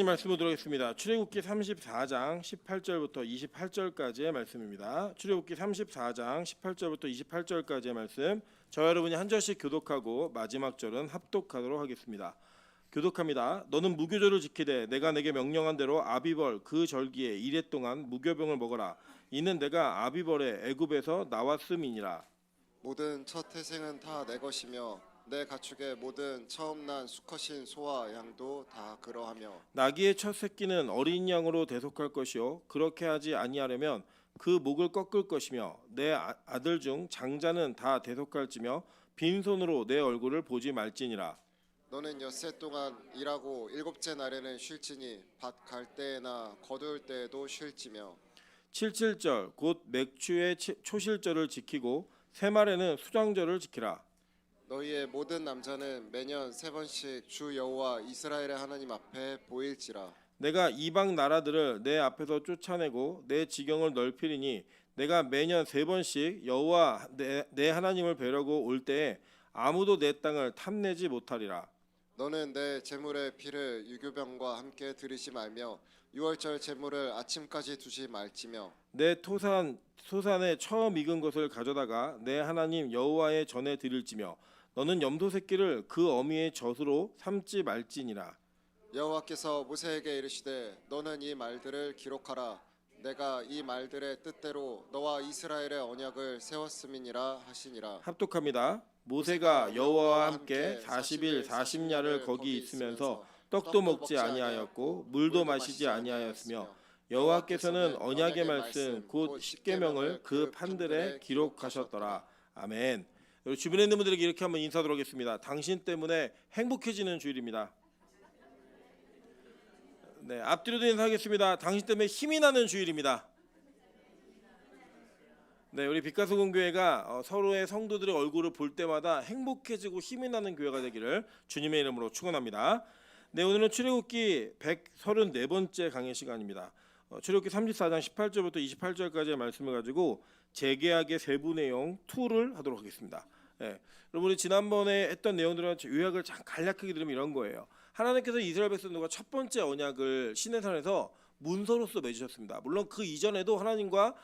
말씀 보도록 하겠습니다. 출애굽기 34장 18절부터 28절까지의 말씀입니다. 출애굽기 34장 18절부터 28절까지의 말씀, 저와 여러분이 한 절씩 교독하고 마지막 절은 합독하도록 하겠습니다. 교독합니다. 너는 무교절을 지키되 내가 내게 명령한 대로 아비벌 그 절기에 이래 동안 무교병을 먹어라. 이는 내가 아비벌에 애굽에서 나왔음이니라. 모든 첫 태생은 다 내 것이며 내 가축의 모든 처음 난 수컷인 소와 양도 다 그러하며 나귀의 첫 새끼는 어린 양으로 대속할 것이요 그렇게 하지 아니하려면 그 목을 꺾을 것이며 내 아들 중 장자는 다 대속할지며 빈손으로 내 얼굴을 보지 말지니라. 너는 엿새 동안 일하고 일곱째 날에는 쉴지니 밭 갈 때나 거둘 때에도 쉴지며 77절 곧 맥추의 초실절을 지키고 새말에는 수장절을 지키라. 너희의 모든 남자는 매년 3번씩 주 여호와 이스라엘의 하나님 앞에 보일지라. 내가 이방 나라들을 내 앞에서 쫓아내고 내 지경을 넓히리니 내가 매년 3번씩 여호와 내 하나님을 뵈려고 올 때에 아무도 내 땅을 탐내지 못하리라. 너는 내 제물의 피를 유교병과 함께 들이지 말며 유월절 제물을 아침까지 두지 말지며 내 소산에 처음 익은 것을 가져다가 내 하나님 여호와의 전에 드릴지며 너는 염소 새끼를 그 어미의 젖으로 삼지 말지니라. 여호와께서 모세에게 이르시되 너는 이 말들을 기록하라. 내가 이 말들의 뜻대로 너와 이스라엘의 언약을 세웠음이니라 하시니라. 합독합니다. 모세가 여호와와 함께 40일 40야를 거기 있으면서 떡도 먹지 아니하였고 물도 마시지 아니하였으며 여호와께서는 언약의 말씀 곧 십계명을 그 판들에 기록하셨더라. 아멘. 주변에 있는 분들에게 이렇게 한번 인사하도록 하겠습니다. 당신 때문에 행복해지는 주일입니다. 네, 앞뒤로도 인사하겠습니다. 당신 때문에 힘이 나는 주일입니다. 네, 우리 빛가수공교회가 서로의 성도들의 얼굴을 볼 때마다 행복해지고 힘이 나는 교회가 되기를 주님의 이름으로 축원합니다. 네, 오늘은 출애굽기 134번째 강의 시간입니다. 출애굽기 34장 18절부터 28절까지의 말씀을 가지고 재계약의 세부 내용 2를 하도록 하겠습니다. 네, 여러분이 지난번에 했던 내용들은 요약을 간략하게 들으면 이런 거예요. 하나님께서 이스라엘 백성들과 첫 번째 언약을 시내산에서 문서로서 맺으셨습니다. 물론 그 이전에도 하나님과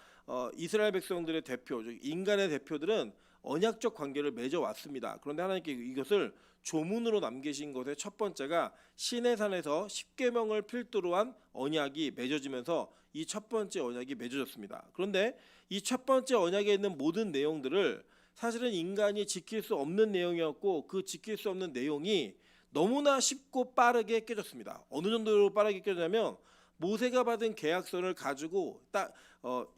이스라엘 백성들의 대표, 인간의 대표들은 언약적 관계를 맺어왔습니다. 그런데 하나님께 이것을 조문으로 남기신 것의 첫 번째가 시내산에서 십계명을 필두로 한 언약이 맺어지면서 이 첫 번째 언약이 맺어졌습니다. 그런데 이 첫 번째 언약에 있는 모든 내용들을 사실은 인간이 지킬 수 없는 내용이었고 그 지킬 수 없는 내용이 너무나 쉽고 빠르게 깨졌습니다. 어느 정도로 빠르게 깨졌냐면 모세가 받은 계약서를 가지고 딱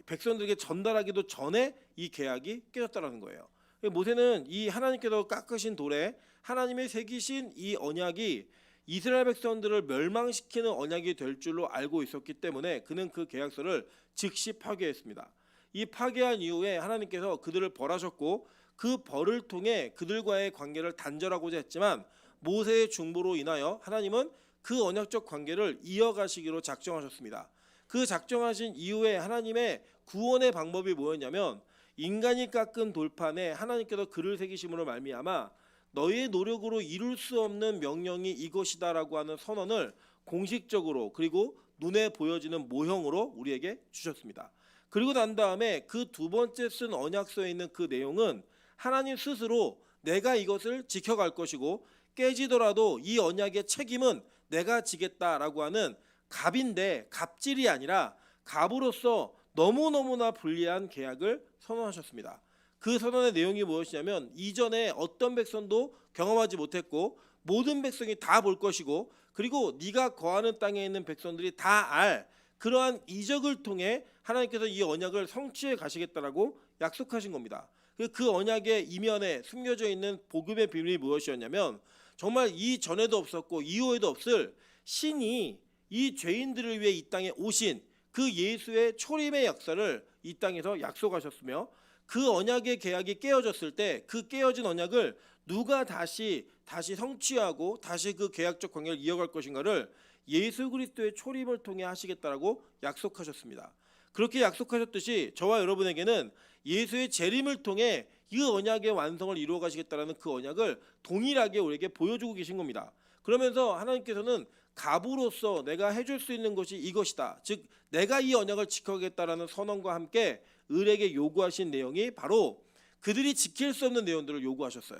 백성들에게 전달하기도 전에 이 계약이 깨졌다는 거예요. 모세는 이 하나님께서 깎으신 돌에 하나님의 새기신 이 언약이 이스라엘 백성들을 멸망시키는 언약이 될 줄로 알고 있었기 때문에 그는 그 계약서를 즉시 파괴했습니다. 이 파괴한 이후에 하나님께서 그들을 벌하셨고 그 벌을 통해 그들과의 관계를 단절하고자 했지만 모세의 중보로 인하여 하나님은 그 언약적 관계를 이어가시기로 작정하셨습니다. 그 작정하신 이후에 하나님의 구원의 방법이 뭐였냐면 인간이 깎은 돌판에 하나님께서 글을 새기심으로 말미암아 너희의 노력으로 이룰 수 없는 명령이 이것이다라고 하는 선언을 공식적으로 그리고 눈에 보여지는 모형으로 우리에게 주셨습니다. 그리고 난 다음에 그 두 번째 쓴 언약서에 있는 그 내용은 하나님 스스로 내가 이것을 지켜갈 것이고 깨지더라도 이 언약의 책임은 내가 지겠다라고 하는 갑인데 갑질이 아니라 갑으로서 너무너무나 불리한 계약을 선언하셨습니다. 그 선언의 내용이 무엇이냐면 이전에 어떤 백성도 경험하지 못했고 모든 백성이 다 볼 것이고 그리고 네가 거하는 땅에 있는 백성들이 다 알 그러한 이적을 통해 하나님께서 이 언약을 성취해 가시겠다라고 약속하신 겁니다. 그 언약의 이면에 숨겨져 있는 복음의 비밀이 무엇이었냐면 정말 이전에도 없었고 이후에도 없을 신이 이 죄인들을 위해 이 땅에 오신 그 예수의 초림의 역사를 이 땅에서 약속하셨으며 그 언약의 계약이 깨어졌을 때 그 깨어진 언약을 누가 다시 성취하고 다시 그 계약적 관계를 이어갈 것인가를 예수 그리스도의 초림을 통해 하시겠다라고 약속하셨습니다. 그렇게 약속하셨듯이 저와 여러분에게는 예수의 재림을 통해 이 언약의 완성을 이루어 가시겠다라는 그 언약을 동일하게 우리에게 보여주고 계신 겁니다. 그러면서 하나님께서는 가부로서 내가 해줄 수 있는 것이 이것이다. 즉 내가 이 언약을 지켜가겠다라는 선언과 함께 을에게 요구하신 내용이 바로 그들이 지킬 수 없는 내용들을 요구하셨어요.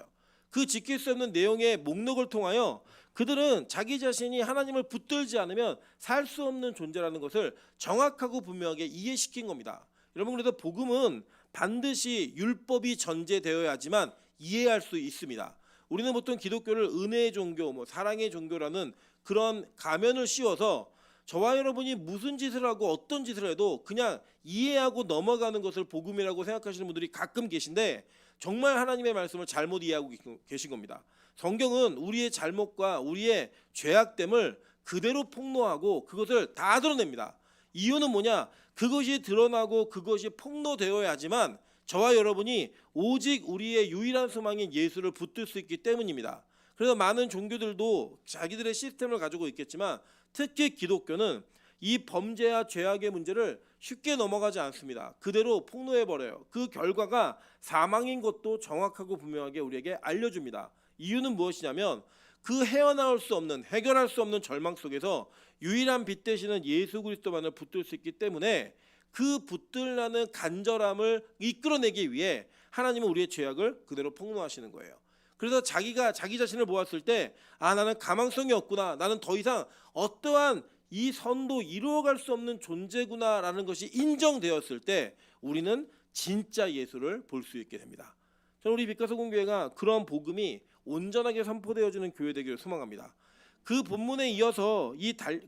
그 지킬 수 없는 내용의 목록을 통하여 그들은 자기 자신이 하나님을 붙들지 않으면 살 수 없는 존재라는 것을 정확하고 분명하게 이해시킨 겁니다. 여러분, 그래서 복음은 반드시 율법이 전제되어야지만 이해할 수 있습니다. 우리는 보통 기독교를 은혜의 종교, 사랑의 종교라는 그런 가면을 씌워서 저와 여러분이 무슨 짓을 하고 어떤 짓을 해도 그냥 이해하고 넘어가는 것을 복음이라고 생각하시는 분들이 가끔 계신데 정말 하나님의 말씀을 잘못 이해하고 계신 겁니다. 성경은 우리의 잘못과 우리의 죄악됨을 그대로 폭로하고 그것을 다 드러냅니다. 이유는 뭐냐? 그것이 드러나고 그것이 폭로되어야지만 저와 여러분이 오직 우리의 유일한 소망인 예수를 붙들 수 있기 때문입니다. 그래서 많은 종교들도 자기들의 시스템을 가지고 있겠지만 특히 기독교는 이 범죄와 죄악의 문제를 쉽게 넘어가지 않습니다. 그대로 폭로해버려요. 그 결과가 사망인 것도 정확하고 분명하게 우리에게 알려줍니다. 이유는 무엇이냐면 그 헤어나올 수 없는, 해결할 수 없는 절망 속에서 유일한 빛 되시는 예수 그리스도만을 붙들 수 있기 때문에 그 붙들라는 간절함을 이끌어내기 위해 하나님은 우리의 죄악을 그대로 폭로하시는 거예요. 그래서 자기가 자기 자신을 보았을 때 나는 가망성이 없구나, 나는 더 이상 어떠한 이 선도 이루어갈 수 없는 존재구나라는 것이 인정되었을 때 우리는 진짜 예수를 볼 수 있게 됩니다. 저는 우리 빛과소금교회가 그런 복음이 온전하게 선포되어지는 교회 되기를 소망합니다. 그 본문에 이어서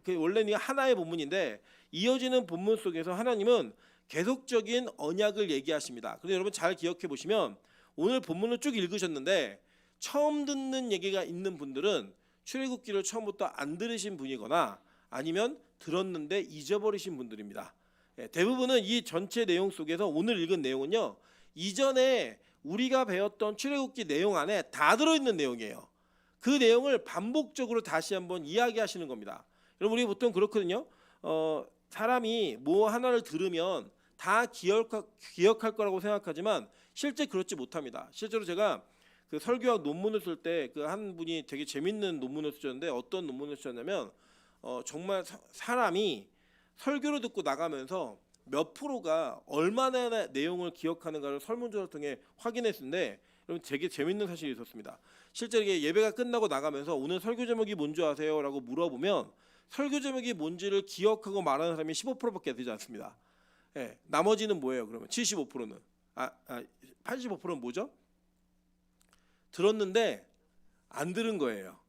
원래는 하나의 본문인데 이어지는 본문 속에서 하나님은 계속적인 언약을 얘기하십니다. 그런데 여러분 잘 기억해 보시면 오늘 본문을 쭉 읽으셨는데 처음 듣는 얘기가 있는 분들은 출애굽기를 처음부터 안 들으신 분이거나 아니면 들었는데 잊어버리신 분들입니다. 대부분은 이 전체 내용 속에서 오늘 읽은 내용은요, 이전에 우리가 배웠던 출애굽기 내용 안에 다 들어있는 내용이에요. 그 내용을 반복적으로 다시 한번 이야기하시는 겁니다. 여러분, 우리 보통 그렇거든요. 사람이 뭐 하나를 들으면 다 기억할 거라고 생각하지만 실제 그렇지 못합니다. 실제로 제가 그 설교학 논문을 쓸 때 그 한 분이 되게 재밌는 논문을 쓰셨는데 어떤 논문을 쓰셨냐면 정말 사람이 설교를 듣고 나가면서 몇 프로가 얼마나 내용을 기억하는가를 설문조사를 통해 확인했는데 여러분 되게 재밌는 사실이 있었습니다. 실제 이게 예배가 끝나고 나가면서 오늘 설교 제목이 뭔지 아세요? 라고 물어보면 설교 제목이 뭔지를 기억하고 말하는 사람이 15%밖에 되지 않습니다. 나머지는 뭐예요? 그러면 75%는 85%는 뭐죠? 들었는데 안 들은 거예요.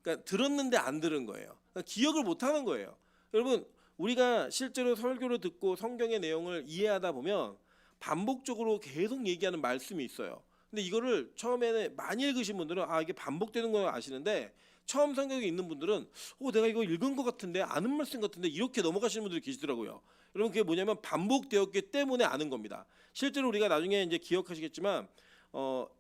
그러니까 들었는데 안 들은 거예요. 그러니까 기억을 못 하는 거예요. 여러분, 우리가 실제로 설교를 듣고 성경의 내용을 이해하다 보면 반복적으로 계속 얘기하는 말씀이 있어요. 근데 이거를 처음에는 많이 읽으신 분들은 이게 반복되는 걸 아시는데 처음 성경에 있는 분들은 내가 이거 읽은 것 같은데 아는 말씀 같은데 이렇게 넘어가시는 분들이 계시더라고요. 여러분, 그게 뭐냐면 반복되었기 때문에 아는 겁니다. 실제로 우리가 나중에 이제 기억하시겠지만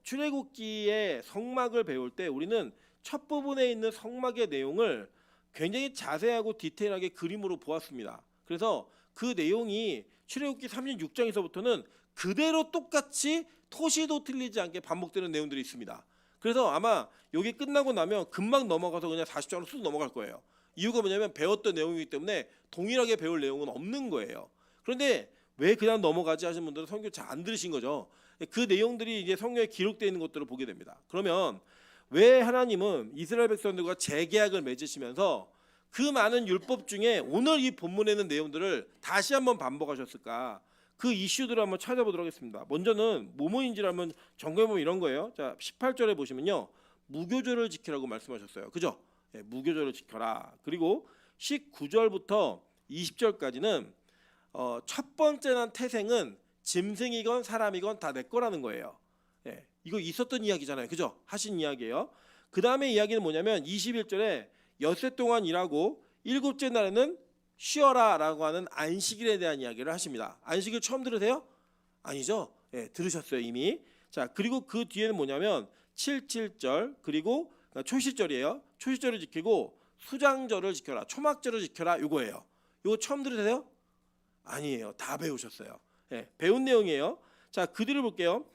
출애굽기의 성막을 배울 때 우리는 첫 부분에 있는 성막의 내용을 굉장히 자세하고 디테일하게 그림으로 보았습니다. 그래서 그 내용이 출애굽기 36장에서부터는 그대로 똑같이 토시도 틀리지 않게 반복되는 내용들이 있습니다. 그래서 아마 여기 끝나고 나면 금방 넘어가서 그냥 40장으로 쑥 넘어갈 거예요. 이유가 뭐냐면 배웠던 내용이기 때문에 동일하게 배울 내용은 없는 거예요. 그런데 왜 그냥 넘어가지 하시는 분들은 성경 잘 안 들으신 거죠. 그 내용들이 이제 성경에 기록되어 있는 것들을 보게 됩니다. 그러면 왜 하나님은 이스라엘 백성들과 재계약을 맺으시면서 그 많은 율법 중에 오늘 이 본문에 있는 내용들을 다시 한번 반복하셨을까? 그 이슈들을 한번 찾아보도록 하겠습니다. 먼저는 뭐뭐인지를 한번 점검해 보면 이런 거예요. 자, 18절에 보시면요, 무교절을 지키라고 말씀하셨어요. 그죠? 무교절을 지켜라. 그리고 19절부터 20절까지는 첫 번째 난 태생은 짐승이건 사람이건 다 내 거라는 거예요. 이거 있었던 이야기잖아요. 그죠? 하신 이야기예요. 그 다음에 이야기는 뭐냐면 21절에 엿새 동안 일하고 일곱째 날에는 쉬어라 라고 하는 안식일에 대한 이야기를 하십니다. 안식일 처음 들으세요? 아니죠? 들으셨어요 이미. 자, 그리고 그 뒤에는 뭐냐면 77절 그리고 초시절이에요. 초시절을 지키고 수장절을 지켜라, 초막절을 지켜라, 이거예요. 이거 처음 들으세요? 아니에요. 다 배우셨어요. 배운 내용이에요. 자, 그 뒤를 볼게요.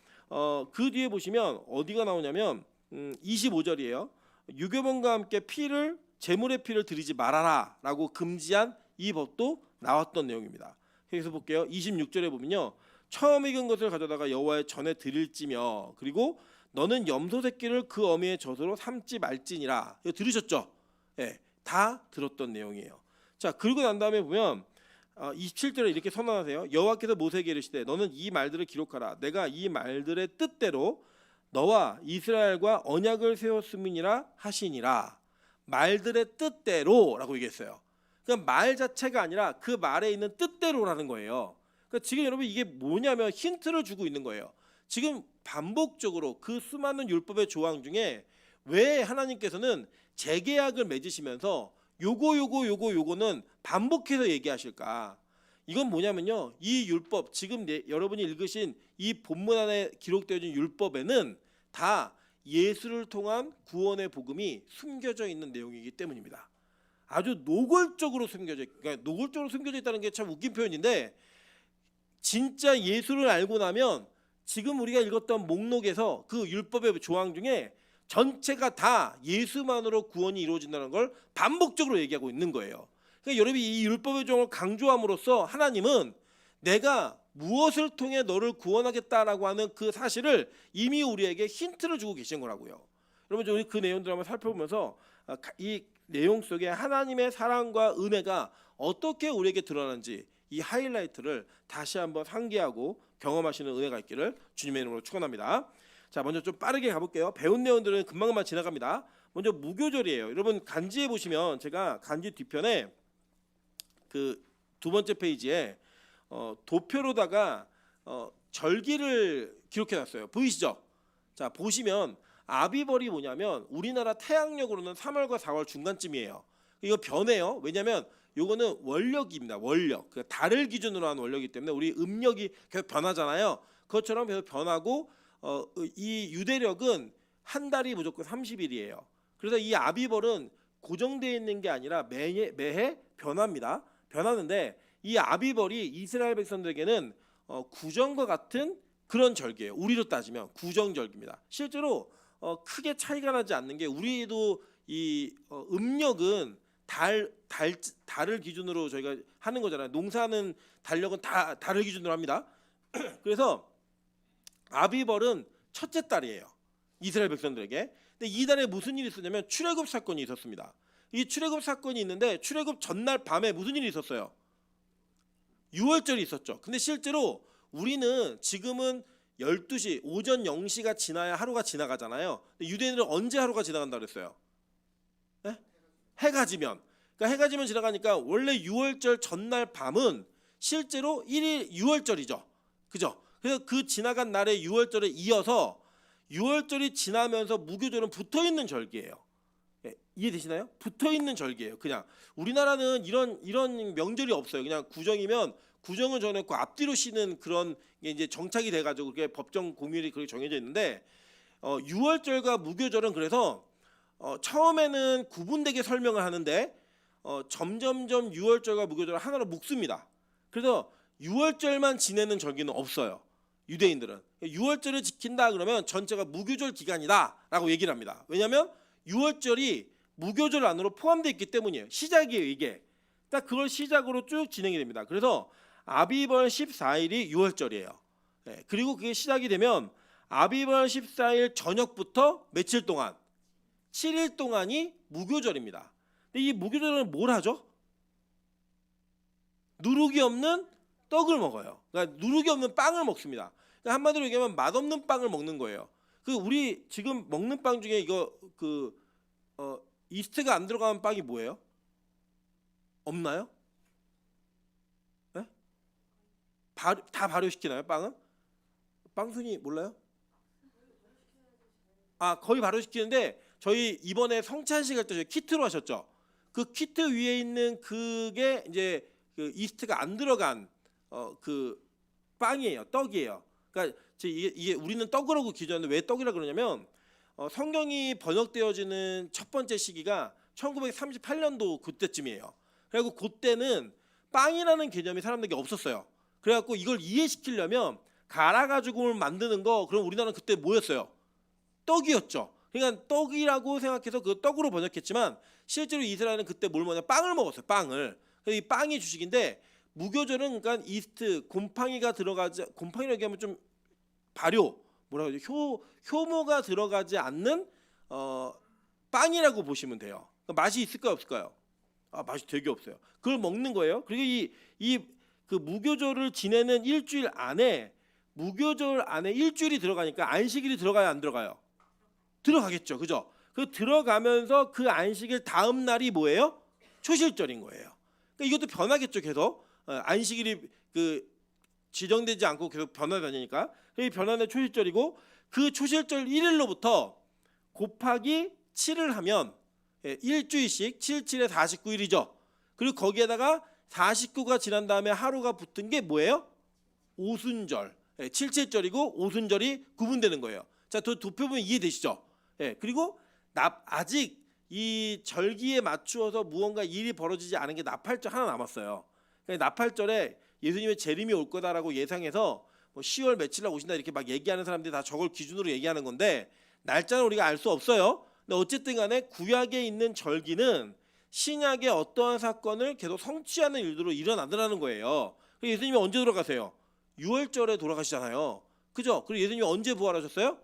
그 뒤에 보시면 어디가 나오냐면 25절이에요. 유교범과 함께 피를 제물의 피를 드리지 말아라라고 금지한 이 법도 나왔던 내용입니다. 여기서 볼게요. 26절에 보면요. 처음 익은 것을 가져다가 여호와의 전에 드릴지며 그리고 너는 염소 새끼를 그 어미의 젖으로 삼지 말지니라. 이거 들으셨죠? 예, 다 들었던 내용이에요. 자, 그리고 난 다음에 보면 27절에 이렇게 선언하세요. 여호와께서 모세에게 이르시되 너는 이 말들을 기록하라. 내가 이 말들의 뜻대로 너와 이스라엘과 언약을 세웠음이니라 하시니라. 말들의 뜻대로라고 얘기했어요. 그러니까 말 자체가 아니라 그 말에 있는 뜻대로라는 거예요. 그러니까 지금 여러분 이게 뭐냐면 힌트를 주고 있는 거예요. 지금 반복적으로 그 수많은 율법의 조항 중에 왜 하나님께서는 재계약을 맺으시면서 요거는 반복해서 얘기하실까? 이건 뭐냐면요. 이 율법 지금 여러분이 읽으신 이 본문 안에 기록되어진 율법에는 다 예수를 통한 구원의 복음이 숨겨져 있는 내용이기 때문입니다. 아주 노골적으로 숨겨져 있다는 게 참 웃긴 표현인데 진짜 예수를 알고 나면 지금 우리가 읽었던 목록에서 그 율법의 조항 중에 전체가 다 예수만으로 구원이 이루어진다는 걸 반복적으로 얘기하고 있는 거예요. 그러니까 여러분이 이 율법의 조항을 강조함으로써 하나님은 내가 무엇을 통해 너를 구원하겠다라고 하는 그 사실을 이미 우리에게 힌트를 주고 계신 거라고요. 여러분 우리 그 내용들을 한번 살펴보면서 이 내용 속에 하나님의 사랑과 은혜가 어떻게 우리에게 드러나는지 이 하이라이트를 다시 한번 상기하고 경험하시는 은혜가 있기를 주님의 이름으로 축원합니다. 자, 먼저 좀 빠르게 가볼게요. 배운 내용들은 금방금방 지나갑니다. 먼저 무교절이에요. 여러분 간지에 보시면 제가 간지 뒤편에 그 두 번째 페이지에 도표로다가 절기를 기록해놨어요. 보이시죠? 자, 보시면 아비벌이 뭐냐면 우리나라 태양력으로는 3월과 4월 중간쯤이에요. 이거 변해요. 왜냐하면 요거는 원력입니다. 원력. 그 달을 기준으로 한 원력이기 때문에 우리 음력이 계속 변하잖아요. 그것처럼 계속 변하고 이 유대력은 한 달이 무조건 30일이에요. 그래서 이 아비벌은 고정되어 있는 게 아니라 매해 변합니다. 변하는데 이 아비벌이 이스라엘 백성들에게는 구정과 같은 그런 절기예요. 우리로 따지면 구정절기입니다. 실제로 크게 차이가 나지 않는 게 우리도 이 음력은 달을 기준으로 저희가 하는 거잖아요. 농사하는 달력은 다 달을 기준으로 합니다. 그래서 아비벌은 첫째 달이에요. 이스라엘 백성들에게. 근데 이 달에 무슨 일이 있었냐면 출애굽 사건이 있었습니다. 이 출애굽 사건이 있는데 출애굽 전날 밤에 무슨 일이 있었어요? 유월절이 있었죠. 근데 실제로 우리는 지금은 12시 오전 0시가 지나야 하루가 지나가잖아요. 근데 유대인들은 언제 하루가 지나간다 그랬어요? 네? 해가 지면. 그러니까 해가 지면 지나가니까 원래 유월절 전날 밤은 실제로 1일 유월절이죠. 그죠? 그래서 그 지나간 날의 유월절에 이어서 유월절이 지나면서 무교절은 붙어있는 절기예요. 이해되시나요? 붙어있는 절기예요. 그냥 우리나라는 이런 명절이 없어요. 그냥 구정이면 구정을 정해놓고 앞뒤로 쉬는 그런 게 이제 정착이 돼가지고 그게 법정 공휴일이 그렇게 정해져 있는데 유월절과 무교절은 그래서 처음에는 구분되게 설명을 하는데 점점점 유월절과 무교절을 하나로 묶습니다. 그래서 유월절만 지내는 절기는 없어요. 유대인들은 유월절을 지킨다 그러면 전체가 무교절 기간이다라고 얘기를 합니다. 왜냐하면 유월절이 무교절 안으로 포함되어 있기 때문이에요. 시작이에요. 이게 딱 그걸 시작으로 쭉 진행이 됩니다. 그래서 아비벌 14일이 유월절이에요. 네, 그리고 그게 시작이 되면 아비벌 14일 저녁부터 며칠 동안 7일 동안이 무교절입니다. 근데 이 무교절은 뭘 하죠? 누룩이 없는 떡을 먹어요. 그러니까 누룩이 없는 빵을 먹습니다. 그러니까 한마디로 얘기하면 맛없는 빵을 먹는 거예요. 그 우리 지금 먹는 빵 중에 이거 이스트가 안 들어가는 빵이 뭐예요? 없나요? 네? 다 발효시키나요? 빵은? 빵순이 몰라요? 거의 발효시키는데 저희 이번에 성찬식 할 때 저희 키트로 하셨죠? 그 키트 위에 있는 그게 이제 그 이스트가 안 들어간 그 빵이에요. 떡이에요. 그러니까 이게 우리는 떡이라고 기준하는데 왜 떡이라 그러냐면 성경이 번역되어지는 첫 번째 시기가 1938년도 그때쯤이에요. 그리고 그때는 빵이라는 개념이 사람들에게 없었어요. 그래갖고 이걸 이해시키려면 갈아가지고 만드는 거 그럼 우리나라는 그때 뭐였어요? 떡이었죠. 그러니까 떡이라고 생각해서 그 떡으로 번역했지만 실제로 이스라엘은 그때 뭘 먹냐? 빵을 먹었어요. 빵을. 그래서 이 빵이 주식인데 무교절은 그러니까 이스트 곰팡이가 들어가지 곰팡이라고 하면 좀 발효 뭐라고 하죠? 효모가 들어가지 않는 빵이라고 보시면 돼요. 그러니까 맛이 있을까요, 없을까요? 아, 맛이 되게 없어요. 그걸 먹는 거예요. 그리고 그 무교절을 지내는 일주일 안에 무교절 안에 일주일이 들어가니까 안식일이 들어가요, 안 들어가요? 들어가겠죠, 그죠? 그 들어가면서 그 안식일 다음 날이 뭐예요? 초실절인 거예요. 그러니까 이것도 변하겠죠, 계속. 안식일이 그 지정되지 않고 계속 변화다니니까. 이 변화는 초실절이고 그 초실절 1일로부터 곱하기 7을 하면 일주일씩 7, 7에 49일이죠. 그리고 거기에다가 49가 지난 다음에 하루가 붙은 게 뭐예요? 오순절. 77절이고 오순절이 구분되는 거예요. 자, 두 표 보면 이해되시죠? 그리고 아직 이 절기에 맞추어서 무언가 일이 벌어지지 않은 게 나팔절 하나 남았어요. 나팔절에 예수님의 재림이 올 거다라고 예상해서 뭐 10월 며칠 날 오신다 이렇게 막 얘기하는 사람들이 다 저걸 기준으로 얘기하는 건데 날짜는 우리가 알 수 없어요. 근데 어쨌든 간에 구약에 있는 절기는 신약의 어떠한 사건을 계속 성취하는 일들로 일어나더라는 거예요. 예수님이 언제 돌아가세요? 6월절에 돌아가시잖아요. 그죠? 그리고 예수님이 언제 부활하셨어요?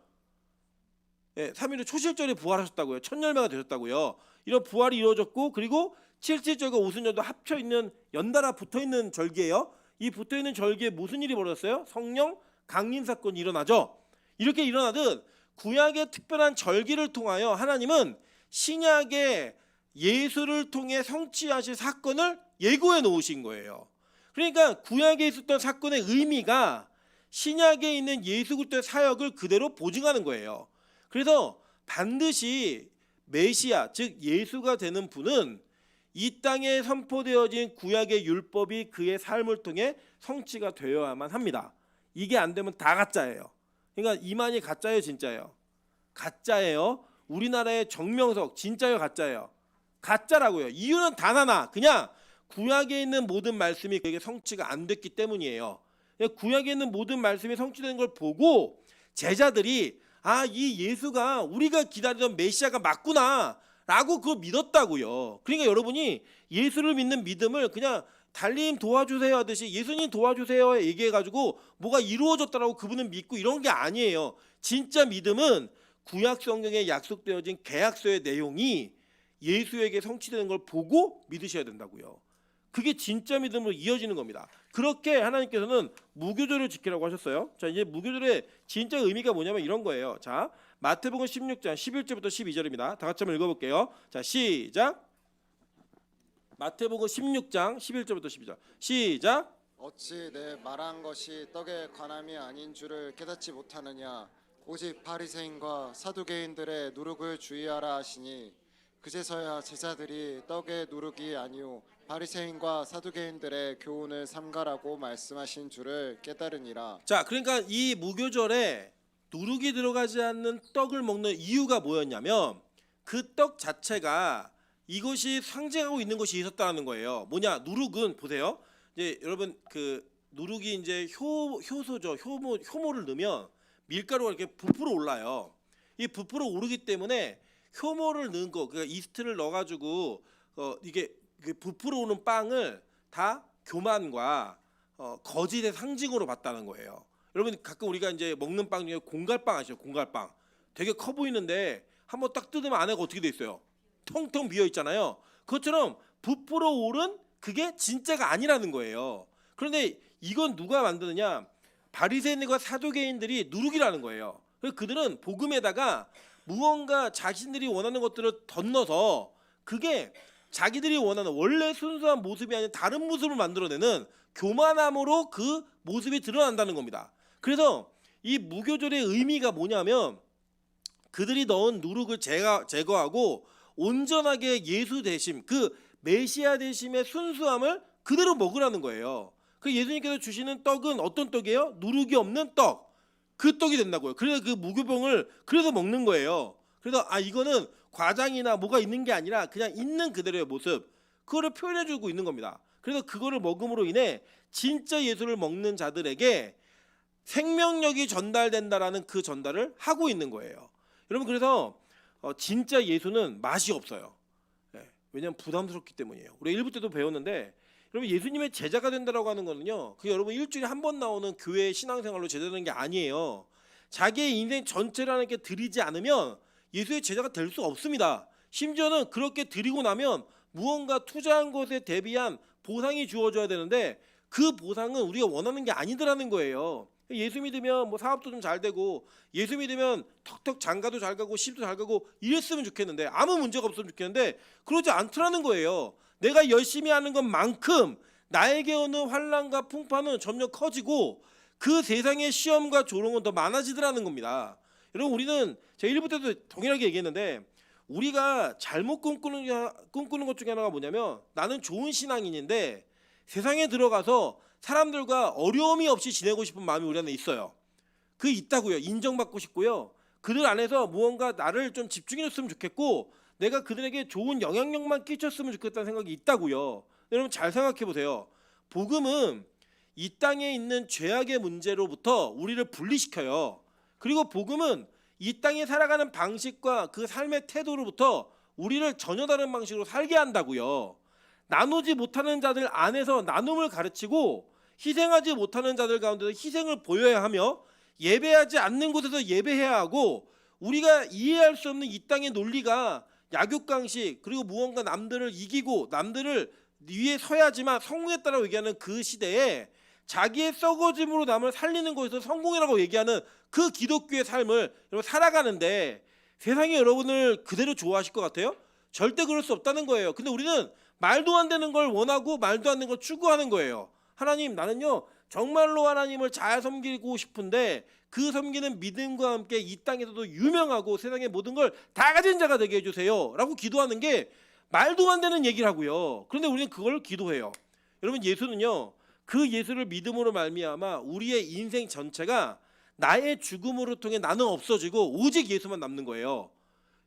3일후 초실절에 부활하셨다고요. 천열매가 되셨다고요. 이런 부활이 이루어졌고 그리고 77절과 오순절도 합쳐 있는 연달아 붙어 있는 절기예요. 이 붙어 있는 절기에 무슨 일이 벌어졌어요? 성령 강림 사건이 일어나죠. 이렇게 일어나듯 구약의 특별한 절기를 통하여 하나님은 신약의 예수를 통해 성취하실 사건을 예고해 놓으신 거예요. 그러니까 구약에 있었던 사건의 의미가 신약에 있는 예수 그리스도의 사역을 그대로 보증하는 거예요. 그래서 반드시 메시아 즉 예수가 되는 분은 이 땅에 선포되어진 구약의 율법이 그의 삶을 통해 성취가 되어야만 합니다. 이게 안 되면 다 가짜예요. 그러니까 이만희 가짜예요, 진짜예요? 가짜예요. 우리나라의 정명석 진짜예요, 가짜예요? 가짜라고요. 이유는 단 하나. 그냥 구약에 있는 모든 말씀이 그에게 성취가 안 됐기 때문이에요. 구약에 있는 모든 말씀이 성취되는 걸 보고 제자들이 이 예수가 우리가 기다리던 메시아가 맞구나 라고 그걸 믿었다고요. 그러니까 여러분이 예수를 믿는 믿음을 그냥 달님 도와주세요 하듯이 예수님 도와주세요 얘기해가지고 뭐가 이루어졌다라고 그분은 믿고 이런 게 아니에요. 진짜 믿음은 구약 성경에 약속되어진 계약서의 내용이 예수에게 성취되는 걸 보고 믿으셔야 된다고요. 그게 진짜 믿음으로 이어지는 겁니다. 그렇게 하나님께서는 무교절을 지키라고 하셨어요. 자, 이제 무교절의 진짜 의미가 뭐냐면 이런 거예요. 자, 마태복음 16장 11절부터 12절입니다. 다 같이 한번 읽어볼게요. 자, 시작. 마태복음 16장 11절부터 12절. 시작. 어찌 내 말한 것이 떡에 관함이 아닌 줄을 깨닫지 못하느냐? 오직 바리새인과 사두개인들의 누룩을 주의하라 하시니 그제서야 제자들이 떡의 누룩이 아니오 바리새인과 사두개인들의 교훈을 삼가라고 말씀하신 줄을 깨달으니라. 자, 그러니까 이 무교절에 누룩이 들어가지 않는 떡을 먹는 이유가 뭐였냐면 그 떡 자체가 이것이 상징하고 있는 것이 있었다는 거예요. 뭐냐? 누룩은 보세요. 이제 여러분 그 누룩이 이제 효소죠. 효모를 넣으면 밀가루가 이렇게 부풀어 올라요. 이 부풀어 오르기 때문에 효모를 넣은 거, 그러니까 이스트를 넣어가지고 이게 부풀어 오는 빵을 다 교만과 거짓의 상징으로 봤다는 거예요. 여러분 가끔 우리가 이제 먹는 빵 중에 공갈빵 아시죠? 공갈빵 되게 커 보이는데 한번 딱 뜯으면 안에가 어떻게 돼 있어요? 텅텅 비어 있잖아요. 그것처럼 부풀어 오른 그게 진짜가 아니라는 거예요. 그런데 이건 누가 만드느냐? 바리새인과 사두개인들이 누룩이라는 거예요. 그래서 그들은 복음에다가 무언가 자신들이 원하는 것들을 덧넣어서 그게 자기들이 원하는 원래 순수한 모습이 아닌 다른 모습을 만들어내는 교만함으로 그 모습이 드러난다는 겁니다. 그래서 이 무교절의 의미가 뭐냐면 그들이 넣은 누룩을 제거하고 온전하게 예수 되심, 그 메시아 되심의 순수함을 그대로 먹으라는 거예요. 그 예수님께서 주시는 떡은 어떤 떡이에요? 누룩이 없는 떡. 그 떡이 된다고요. 그래서 그 무교병을 그래서 먹는 거예요. 그래서 이거는 과장이나 뭐가 있는 게 아니라 그냥 있는 그대로의 모습, 그거를 표현해주고 있는 겁니다. 그래서 그거를 먹음으로 인해 진짜 예수를 먹는 자들에게 생명력이 전달된다라는 그 전달을 하고 있는 거예요. 여러분 그래서 진짜 예수는 맛이 없어요. 왜냐하면 부담스럽기 때문이에요. 우리 1부 때도 배웠는데 여러분 예수님의 제자가 된다라고 하는 거는요. 그 여러분 일주일에 한 번 나오는 교회 신앙생활로 제자되는 게 아니에요. 자기의 인생 전체를 하나님께 드리지 않으면 예수의 제자가 될 수 없습니다. 심지어는 그렇게 드리고 나면 무언가 투자한 것에 대비한 보상이 주어져야 되는데 그 보상은 우리가 원하는 게 아니더라는 거예요. 예수 믿으면 뭐 사업도 좀 잘 되고 예수 믿으면 턱턱 장가도 잘 가고 시집도 잘 가고 이랬으면 좋겠는데 아무 문제가 없으면 좋겠는데 그러지 않더라는 거예요. 내가 열심히 하는 것만큼 나에게 오는 환난과 풍파는 점점 커지고 그 세상의 시험과 조롱은 더 많아지더라는 겁니다. 여러분 우리는 제가 1부 때도 동일하게 얘기했는데 우리가 잘못 꿈꾸는 것 중에 하나가 뭐냐면 나는 좋은 신앙인인데 세상에 들어가서 사람들과 어려움이 없이 지내고 싶은 마음이 우리 안에 있어요. 그 있다고요. 인정받고 싶고요. 그들 안에서 무언가 나를 좀 집중해줬으면 좋겠고 내가 그들에게 좋은 영향력만 끼쳤으면 좋겠다는 생각이 있다고요. 여러분 잘 생각해 보세요. 복음은 이 땅에 있는 죄악의 문제로부터 우리를 분리시켜요. 그리고 복음은 이 땅에 살아가는 방식과 그 삶의 태도로부터 우리를 전혀 다른 방식으로 살게 한다고요. 나누지 못하는 자들 안에서 나눔을 가르치고 희생하지 못하는 자들 가운데서 희생을 보여야 하며 예배하지 않는 곳에서 예배해야 하고 우리가 이해할 수 없는 이 땅의 논리가 약육강식 그리고 무언가 남들을 이기고 남들을 위에 서야지만 성공했다라고 얘기하는 그 시대에 자기의 썩어짐으로 남을 살리는 것에서 성공이라고 얘기하는 그 기독교의 삶을 여러분 살아가는데 세상이 여러분을 그대로 좋아하실 것 같아요? 절대 그럴 수 없다는 거예요. 근데 우리는 말도 안 되는 걸 원하고 말도 안 되는 걸 추구하는 거예요. 하나님 나는요 정말로 하나님을 잘 섬기고 싶은데 그 섬기는 믿음과 함께 이 땅에서도 유명하고 세상의 모든 걸 다 가진 자가 되게 해주세요 라고 기도하는 게 말도 안 되는 얘기를 하고요. 그런데 우리는 그걸 기도해요. 여러분 예수는요 그 예수를 믿음으로 말미암아 우리의 인생 전체가 나의 죽음으로 통해 나는 없어지고 오직 예수만 남는 거예요.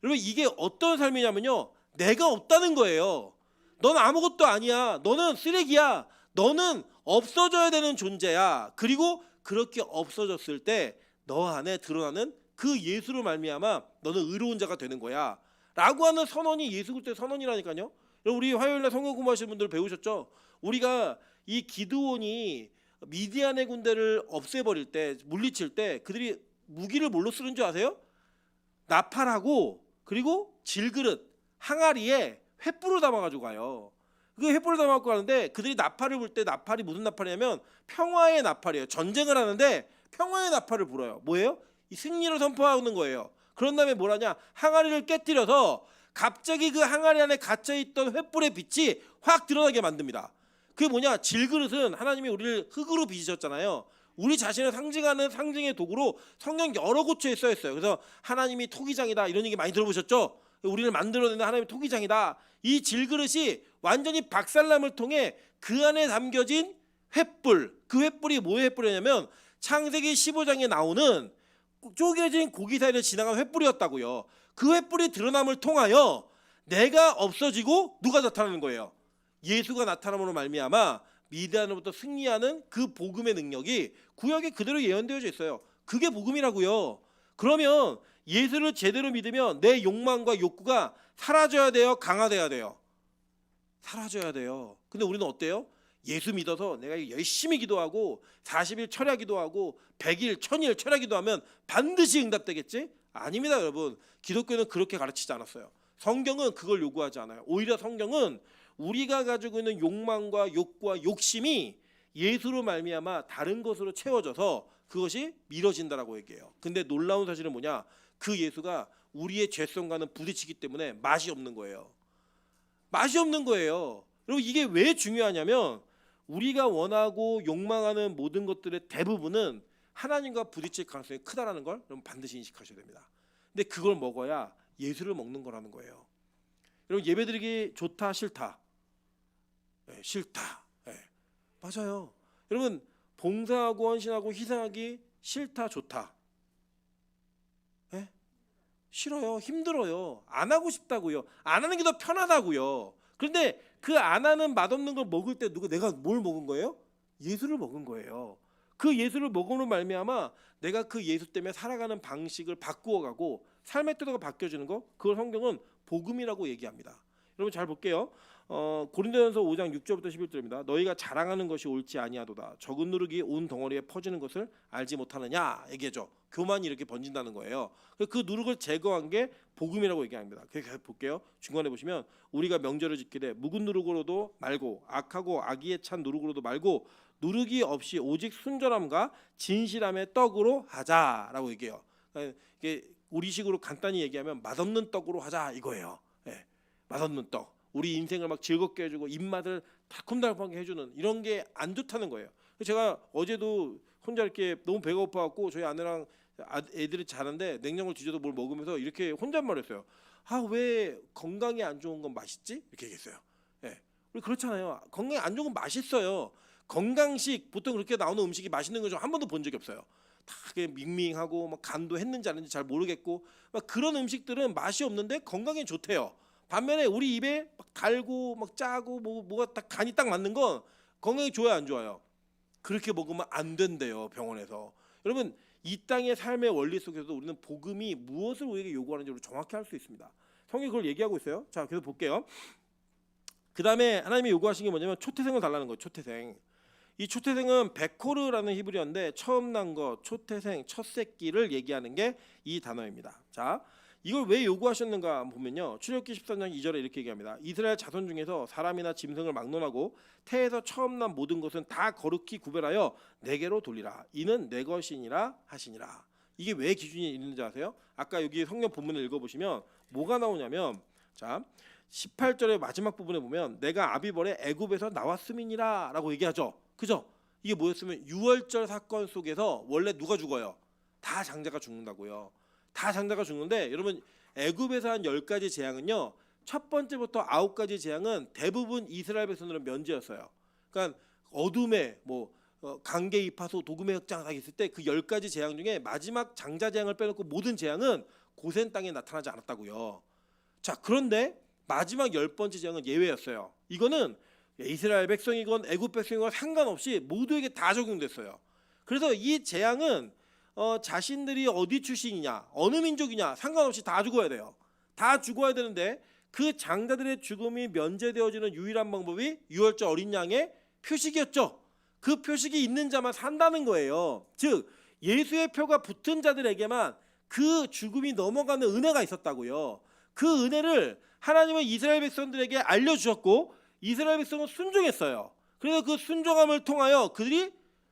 여러분 이게 어떤 삶이냐면요 내가 없다는 거예요. 넌 아무것도 아니야. 너는 쓰레기야. 너는 없어져야 되는 존재야. 그리고 그렇게 없어졌을 때 너 안에 드러나는 그 예수로 말미암아 너는 의로운 자가 되는 거야 라고 하는 선언이 예수 그리스도의 선언이라니까요. 우리 화요일날 성경 공부하시는 분들 배우셨죠? 우리가 이 기드온이 미디안의 군대를 없애버릴 때 물리칠 때 그들이 무기를 뭘로 쓰는 줄 아세요? 나팔하고 그리고 질그릇 항아리에 횃불을 담아가지고 가요. 그 횃불을 담아갖고 가는데 그들이 나팔을 불 때 나팔이 무슨 나팔이냐면 평화의 나팔이에요. 전쟁을 하는데 평화의 나팔을 불어요. 뭐예요? 이 승리를 선포하는 거예요. 그런 다음에 뭐라냐? 항아리를 깨뜨려서 갑자기 그 항아리 안에 갇혀있던 횃불의 빛이 확 드러나게 만듭니다. 그게 뭐냐? 질그릇은 하나님이 우리를 흙으로 빚으셨잖아요. 우리 자신을 상징하는 상징의 도구로 성경 여러 곳에 써 있어요. 그래서 하나님이 토기장이다 이런 얘기 많이 들어보셨죠? 우리를 만들어내는 하나님이 토기장이다. 이 질그릇이 완전히 박살남을 통해 그 안에 담겨진 횃불, 그 횃불이 뭐의 횃불이냐면 창세기 15장에 나오는 쪼개진 고기 사이를 지나간 횃불이었다고요. 그 횃불이 드러남을 통하여 내가 없어지고 누가 나타나는 거예요? 예수가 나타남으로 말미암아 미디안으로부터 승리하는 그 복음의 능력이 구약에 그대로 예언되어져 있어요. 그게 복음이라고요. 그러면 예수를 제대로 믿으면 내 욕망과 욕구가 사라져야 돼요? 강화돼야 돼요? 사라져야 돼요. 근데 우리는 어때요? 예수 믿어서 내가 열심히 기도하고 40일 철야 기도하고 100일, 1000일 철야 기도하면 반드시 응답되겠지? 아닙니다 여러분. 기독교는 그렇게 가르치지 않았어요. 성경은 그걸 요구하지 않아요. 오히려 성경은 우리가 가지고 있는 욕망과 욕구와 욕심이 예수로 말미암아 다른 것으로 채워져서 그것이 미뤄진다라고 얘기해요. 근데 놀라운 사실은 뭐냐? 그 예수가 우리의 죄성과는 부딪히기 때문에 맛이 없는 거예요. 맛이 없는 거예요. 그리고 이게 왜 중요하냐면 우리가 원하고 욕망하는 모든 것들의 대부분은 하나님과 부딪힐 가능성이 크다라는 걸 여러분 반드시 인식하셔야 됩니다. 근데 그걸 먹어야 예수를 먹는 거라는 거예요. 여러분 예배드리기 좋다 싫다? 네, 싫다. 네, 맞아요. 여러분 봉사하고 헌신하고 희생하기 싫다 좋다? 네? 싫어요. 힘들어요. 안 하고 싶다고요. 안 하는 게 더 편하다고요. 그런데 그 안 하는 맛없는 걸 먹을 때 내가 뭘 먹은 거예요? 예수를 먹은 거예요. 그 예수를 먹음으로 말미암아 내가 그 예수 때문에 살아가는 방식을 바꾸어가고 삶의 태도가 바뀌어지는 거, 그걸 성경은 복음이라고 얘기합니다. 여러분 잘 볼게요. 고린도전서 5장 6절부터 11절입니다. 너희가 자랑하는 것이 옳지 아니하도다. 적은 누룩이 온 덩어리에 퍼지는 것을 알지 못하느냐 얘기죠. 교만이 이렇게 번진다는 거예요. 그 누룩을 제거한 게 복음이라고 얘기합니다. 그래서 볼게요. 중간에 보시면 우리가 명절을 지키되 묵은 누룩으로도 말고 악하고 악의에 찬 누룩으로도 말고 누룩이 없이 오직 순전함과 진실함의 떡으로 하자라고 얘기해요. 이게 우리식으로 간단히 얘기하면 맛없는 떡으로 하자 이거예요. 예, 맛없는 떡. 우리 인생을 막 즐겁게 해주고 입맛을 달콤달콤하게 해주는 이런 게 안 좋다는 거예요. 제가 어제도 혼자 이렇게 너무 배가 고파갖고 저희 아내랑 애들이 자는데 냉장고를 뒤져서 뭘 먹으면서 이렇게 혼잣말했어요. 아, 왜 건강에 안 좋은 건 맛있지? 이렇게 얘기했어요. 예, 우리 그렇잖아요. 건강에 안 좋은 건 맛있어요. 건강식 보통 그렇게 나오는 음식이 맛있는 건 좀 한 번도 본 적이 없어요. 다 그게 밍밍하고 막 간도 했는지 안 했는지 잘 모르겠고 막 그런 음식들은 맛이 없는데 건강에 좋대요. 반면에 우리 입에 막 달고 막 짜고 뭐가 딱 간이 딱 맞는 건 건강에 좋아요 안 좋아요? 그렇게 먹으면 안 된대요 병원에서. 여러분 이 땅의 삶의 원리 속에서도 우리는 복음이 무엇을 우리에게 요구하는지 우리 정확히 알 수 있습니다. 성경이 그걸 얘기하고 있어요. 자 계속 볼게요. 그 다음에 하나님이 요구하신 게 뭐냐면 초태생을 달라는 거예요. 초태생. 이 초태생은 베코르라는 히브리어인데 처음 난 것, 초태생, 첫 새끼를 얘기하는 게 이 단어입니다. 자, 이걸 왜 요구하셨는가 보면요. 출애굽기 13장 2절에 이렇게 얘기합니다. 이스라엘 자손 중에서 사람이나 짐승을 막론하고 태에서 처음 난 모든 것은 다 거룩히 구별하여 내게로 돌리라. 이는 내 것이니라 하시니라. 이게 왜 기준이 있는지 아세요? 아까 여기 성경 본문을 읽어보시면 뭐가 나오냐면 자 18절의 마지막 부분에 보면 내가 아비벌에 애굽에서 나왔음이니라 라고 얘기하죠. 그죠? 이게 뭐였으면 유월절 사건 속에서 원래 누가 죽어요? 다 장자가 죽는다고요. 다 장자가 죽는데 여러분 애굽에서 한 10가지 재앙은요. 첫 번째부터 9가지 재앙은 대부분 이스라엘 백성들은 면제였어요. 그러니까 어둠에 강계 이파소 도금의 흑장 있을 때 그 10가지 재앙 중에 마지막 장자 재앙을 빼놓고 모든 재앙은 고센 땅에 나타나지 않았다고요. 자 그런데 마지막 10번째 재앙은 예외였어요. 이거는 이스라엘 백성이건 애굽 백성이건 상관없이 모두에게 다 적용됐어요. 그래서 이 재앙은 자신들이 어디 출신이냐 어느 민족이냐 상관없이 다 죽어야 돼요. 다 죽어야 되는데 그 장자들의 죽음이 면제되어지는 유일한 방법이 유월절 어린 양의 표식이었죠. 그 표식이 있는 자만 산다는 거예요. 즉 예수의 표가 붙은 자들에게만 그 죽음이 넘어가는 은혜가 있었다고요. 그 은혜를 하나님은 이스라엘 백성들에게 알려주셨고 이스라엘 백성은 순종했어요. 그래서 그 순종함을 통하여 그들이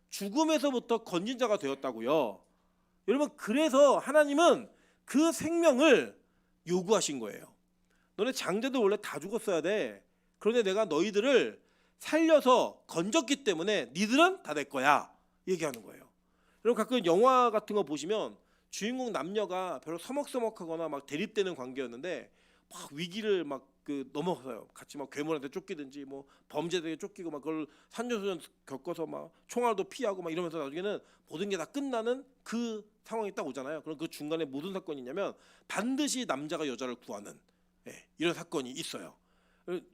죽음에서부터 건진 자가 되었다고요. 여러분 그래서 하나님은 그 생명을 요구하신 거예요. 너네 장자들 원래 다 죽었어야 돼. 그런데 내가 너희들을 살려서 건졌기 때문에 니들은 다 내 거야. 얘기하는 거예요. 여러분 가끔 영화 같은 거 보시면 주인공 남녀가 별로 서먹서먹하거나 막 대립되는 관계였는데 막 위기를 막 넘어서요. 같이 막 괴물한테 쫓기든지 뭐 범죄자에게 쫓기고 막 그걸 산전수전 겪어서 막 총알도 피하고 막 이러면서 나중에는 모든 게 다 끝나는 그 상황이 딱 오잖아요. 그럼 그 중간에 무슨 사건이 있냐면 반드시 남자가 여자를 구하는 이런 사건이 있어요.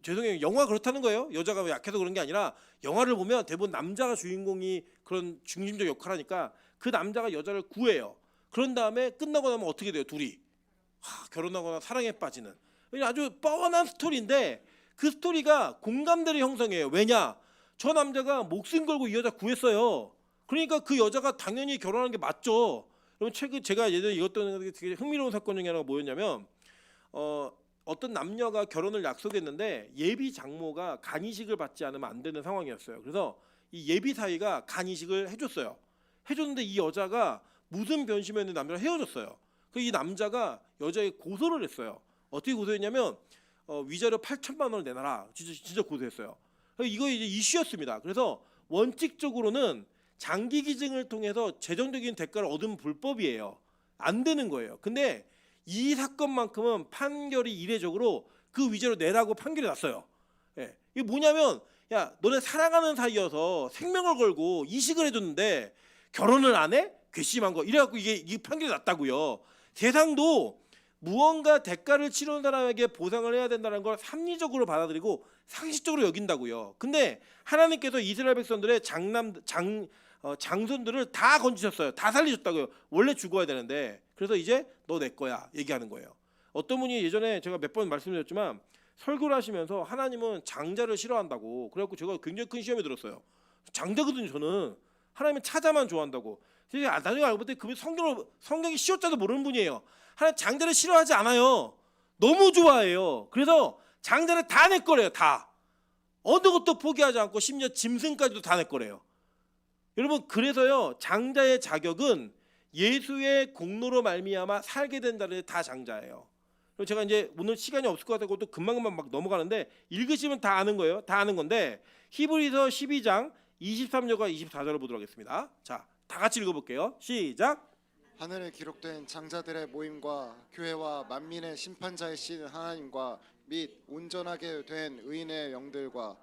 죄송해요. 영화 그렇다는 거예요. 여자가 약해서 그런 게 아니라 영화를 보면 대부분 남자가 주인공이 그런 중심적 역할을 하니까 그 남자가 여자를 구해요. 그런 다음에 끝나고 나면 어떻게 돼요? 둘이 결혼하거나 사랑에 빠지는 아주 뻔한 스토리인데 그 스토리가 공감대를 형성해요. 왜냐? 저 남자가 목숨 걸고 이 여자 구했어요. 그러니까 그 여자가 당연히 결혼하는 게 맞죠. 그럼 최근 제가 예전에 이것도 되게 흥미로운 사건 중에 하나가 뭐였냐면 어떤 남녀가 결혼을 약속했는데 예비 장모가 간이식을 받지 않으면 안 되는 상황이었어요. 그래서 이 예비 사위가 간이식을 해줬어요. 해줬는데 이 여자가 무슨 변심이었는데 남자랑 헤어졌어요. 그 이 남자가 여자에게 고소를 했어요. 어떻게 고소했냐면 위자료 8천만 원을 내놔라. 진짜 고소했어요. 이거 이제 이슈였습니다. 그래서 원칙적으로는 장기 기증을 통해서 재정적인 대가를 얻으면 불법이에요. 안 되는 거예요. 근데 이 사건만큼은 판결이 이례적으로 그 위자료 내라고 판결이 났어요. 이게 뭐냐면 야 너네 사랑하는 사이여서 생명을 걸고 이식을 해줬는데 결혼을 안 해? 괘씸한 거. 이래갖고 이게 판결이 났다고요. 세상도 무언가 대가를 치르는 사람에게 보상을 해야 된다는 걸 합리적으로 받아들이고 상식적으로 여긴다고요. 근데 하나님께서 이스라엘 백성들의 장손들을 다 건지셨어요. 다 살리셨다고요. 원래 죽어야 되는데 그래서 이제 너 내 거야 얘기하는 거예요. 어떤 분이 예전에 제가 몇 번 말씀드렸지만 설교를 하시면서 하나님은 장자를 싫어한다고 그래갖고 제가 굉장히 큰 시험에 들었어요. 장자거든요. 저는 하나님은 차자만 좋아한다고. 나중에 알고 봤더니 그분 성경이 시옷자도 모르는 분이에요. 하나님 장자를 싫어하지 않아요. 너무 좋아해요. 그래서 장자를 다 내 거래요. 다. 어느 것도 포기하지 않고 심지어 짐승까지도 다 내 거래요. 여러분 그래서요 장자의 자격은 예수의 공로로 말미암아 살게 된 자들이 다 장자예요. 그럼 제가 이제 오늘 시간이 없을 것 같아서 또 금방금방 막 넘어가는데 읽으시면 다 아는 거예요. 다 아는 건데 히브리서 12장 23절과 24절을 보도록 하겠습니다. 자, 다 같이 읽어볼게요. 시작. 하늘에 기록된 장자들의 모임과 교회와 만민의 심판자이신 하나님과 및 온전하게 된 의인의 영들과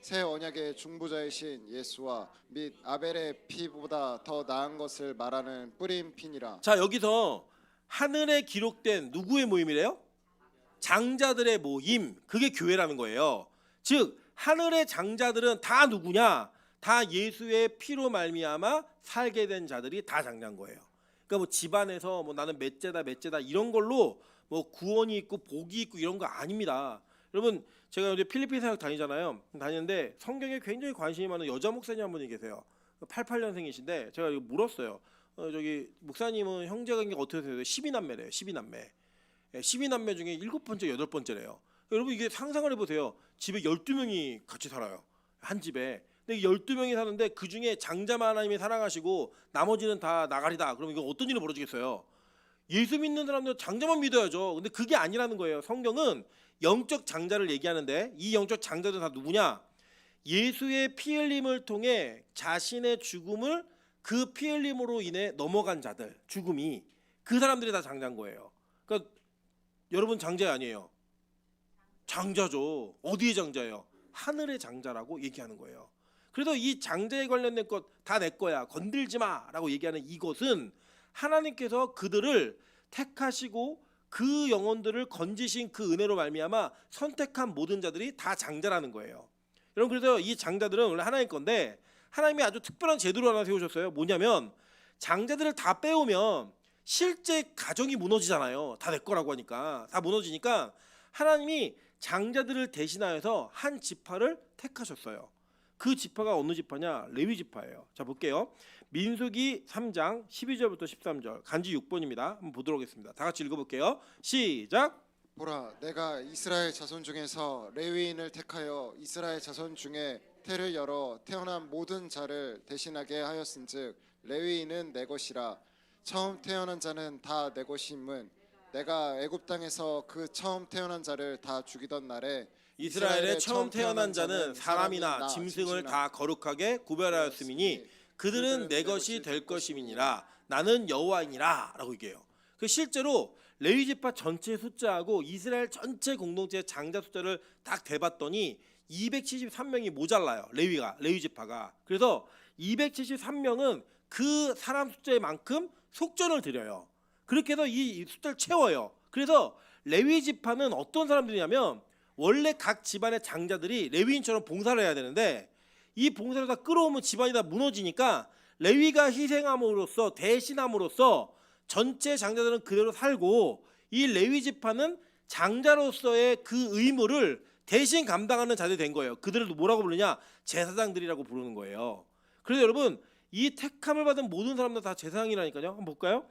새 언약의 중보자이신 예수와 및 아벨의 피보다 더 나은 것을 말하는 뿌린 피니라. 자, 여기서 하늘에 기록된 누구의 모임이래요? 장자들의 모임. 그게 교회라는 거예요. 즉 하늘의 장자들은 다 누구냐? 다 예수의 피로 말미암아 살게 된 자들이 다 장자인 거예요. 그러니까 뭐 집안에서 뭐 나는 맷째다 이런 걸로 뭐 구원이 있고 복이 있고 이런 거 아닙니다. 여러분 제가 이제 필리핀 사역 다니는데 성경에 굉장히 관심이 많은 여자 목사님 한 분이 계세요. 88년생이신데 제가 이거 물었어요. 저기 목사님은 형제관계가 어떻게 되세요? 12남매래요. 12남매. 12남매 중에 7번째, 8번째래요. 여러분 이게 상상을 해보세요. 집에 12명이 같이 살아요. 한 집에. 근데 12명이 사는데 그중에 장자만 하나님이 사랑하시고 나머지는 다 나가리다. 그럼 이거 어떤 일이 벌어지겠어요? 예수 믿는 사람들은 장자만 믿어야죠. 근데 그게 아니라는 거예요. 성경은 영적 장자를 얘기하는데 이 영적 장자들은 다 누구냐? 예수의 피 흘림을 통해 자신의 죽음을 그 피 흘림으로 인해 넘어간 자들, 죽음이 그 사람들이 다 장자인 거예요. 그러니까 여러분 장자 아니에요. 장자죠. 어디의 장자예요? 하늘의 장자라고 얘기하는 거예요. 그래서 이 장자에 관련된 것 다 내 거야. 건들지 마라고 얘기하는 이것은 하나님께서 그들을 택하시고 그 영혼들을 건지신 그 은혜로 말미암아 선택한 모든 자들이 다 장자라는 거예요. 여러분 그래서 이 장자들은 원래 하나님 건데 하나님이 아주 특별한 제도를 하나 세우셨어요. 뭐냐면 장자들을 다 빼오면 실제 가정이 무너지잖아요. 다 내 거라고 하니까 다 무너지니까 하나님이 장자들을 대신하여서 한 지파를 택하셨어요. 그 지파가 어느 지파냐? 레위 지파예요. 자 볼게요. 민수기 3장 12절부터 13절 간지 6번입니다. 한번 보도록 하겠습니다. 다 같이 읽어볼게요. 시작. 보라, 내가 이스라엘 자손 중에서 레위인을 택하여 이스라엘 자손 중에 태를 열어 태어난 모든 자를 대신하게 하였은즉 레위인은 내 것이라. 처음 태어난 자는 다 내 것임은 내가 애굽 땅에서 그 처음 태어난 자를 다 죽이던 날에 이스라엘의 처음 태어난 자는 사람이나 짐승을 다 거룩하게 구별하였음이니 그들은 내 것이 될 것임이니라. 나는 여호와이니라 라고 얘기해요. 그 실제로 레위 지파 전체 숫자하고 이스라엘 전체 공동체의 장자 숫자를 딱 대봤더니 273명이 모자라요. 레위 지파가. 그래서 273명은 그 사람 숫자의 만큼 속전을 드려요. 그렇게 해서 이 숫자를 채워요. 그래서 레위 지파는 어떤 사람들이냐면 원래 각 집안의 장자들이 레위인처럼 봉사를 해야 되는데 이 봉사를 다 끌어오면 집안이 다 무너지니까 레위가 희생함으로써 대신함으로써 전체 장자들은 그대로 살고 이 레위 지파는 장자로서의 그 의무를 대신 감당하는 자들이 된 거예요. 그들을 뭐라고 부르냐? 제사장들이라고 부르는 거예요. 그래서 여러분 이 택함을 받은 모든 사람들 다 제사장이라니까요. 한번 볼까요?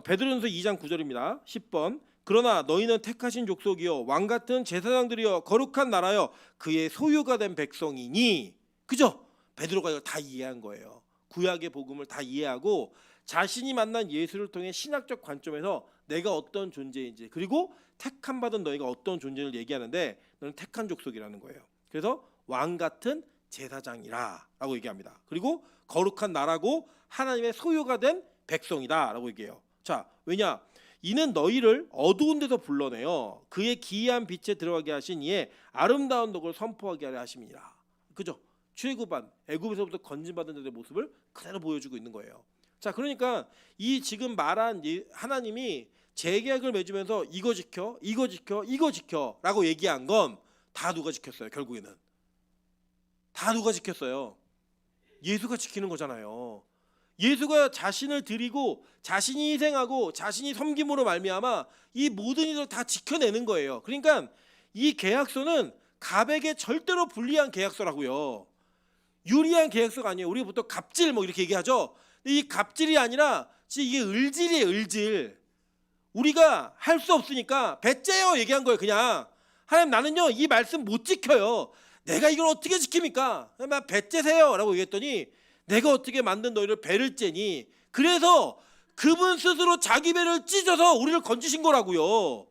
베드로전서 2장 9절입니다. 10번. 그러나 너희는 택하신 족속이요 왕 같은 제사장들이요 거룩한 나라요 그의 소유가 된 백성이니. 그죠? 베드로가 이걸 다 이해한 거예요. 구약의 복음을 다 이해하고 자신이 만난 예수를 통해 신학적 관점에서 내가 어떤 존재인지 그리고 택함 받은 너희가 어떤 존재를 얘기하는데 너는 택한 족속이라는 거예요. 그래서 왕 같은 제사장이라 라고 얘기합니다. 그리고 거룩한 나라고 하나님의 소유가 된 백성이다 라고 얘기해요. 자, 왜냐? 이는 너희를 어두운 데서 불러내어 그의 기이한 빛에 들어가게 하신 이의 아름다운 덕을 선포하게 하려 하심이니라. 그죠? 출애굽한 애굽에서부터 건진받은 자들의 모습을 그대로 보여주고 있는 거예요. 자, 그러니까 이 지금 말한 하나님이 재계약을 맺으면서 이거 지켜, 이거 지켜, 이거 지켜라고 얘기한 건 다 누가 지켰어요? 결국에는 다 누가 지켰어요? 예수가 지키는 거잖아요. 예수가 자신을 드리고 자신이 희생하고 자신이 섬김으로 말미암아 이 모든 일을 다 지켜내는 거예요. 그러니까 이 계약서는 갑에게 절대로 불리한 계약서라고요. 유리한 계약서가 아니에요. 우리가 보통 갑질 뭐 이렇게 얘기하죠. 근데 이 갑질이 아니라 진짜 이게 을질이에요. 을질. 우리가 할 수 없으니까 배째요 얘기한 거예요. 그냥 하나님 나는요 이 말씀 못 지켜요. 내가 이걸 어떻게 지킵니까? 그냥 배째세요 라고 얘기했더니 내가 어떻게 만든 너희를 배를 째니. 그래서 그분 스스로 자기 배를 찢어서 우리를 건지신 거라고요.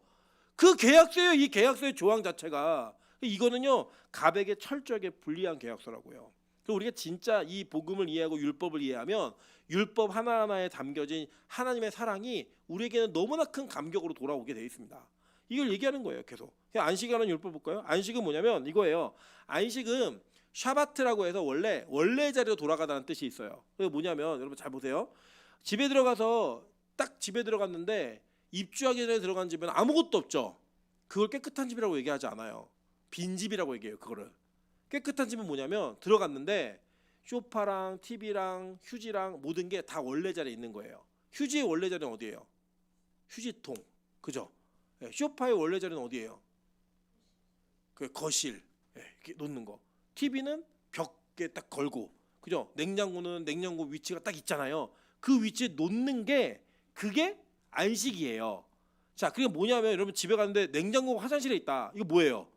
그 계약서예요. 이 계약서의 조항 자체가. 이거는요 갑에게 철저하게 불리한 계약서라고요. 그리고 우리가 진짜 이 복음을 이해하고 율법을 이해하면 율법 하나하나에 담겨진 하나님의 사랑이 우리에게는 너무나 큰 감격으로 돌아오게 되어 있습니다. 이걸 얘기하는 거예요. 계속. 안식이라는 율법 볼까요? 안식은 뭐냐면 이거예요. 안식은 샤바트라고 해서 원래 자리로 돌아가다는 뜻이 있어요. 그게 뭐냐면 여러분 잘 보세요. 집에 들어가서 딱 집에 들어갔는데 입주하기 전에 들어간 집은 아무것도 없죠. 그걸 깨끗한 집이라고 얘기하지 않아요. 빈 집이라고 얘기해요. 그거를. 깨끗한 집은 뭐냐면 들어갔는데 소파랑 TV랑 휴지랑 모든 게 다 원래 자리에 있는 거예요. 휴지의 원래 자리는 어디예요? 휴지통. 그죠? 네, 소파의 원래 자리는 어디예요? 그 거실. 네, 이렇게 놓는 거. TV는 벽에 딱 걸고. 그죠? 냉장고는 냉장고 위치가 딱 있잖아요. 그 위치에 놓는 게 그게 안식이에요. 자, 그게 뭐냐면 여러분 집에 갔는데 냉장고가 화장실에 있다. 이거 뭐예요?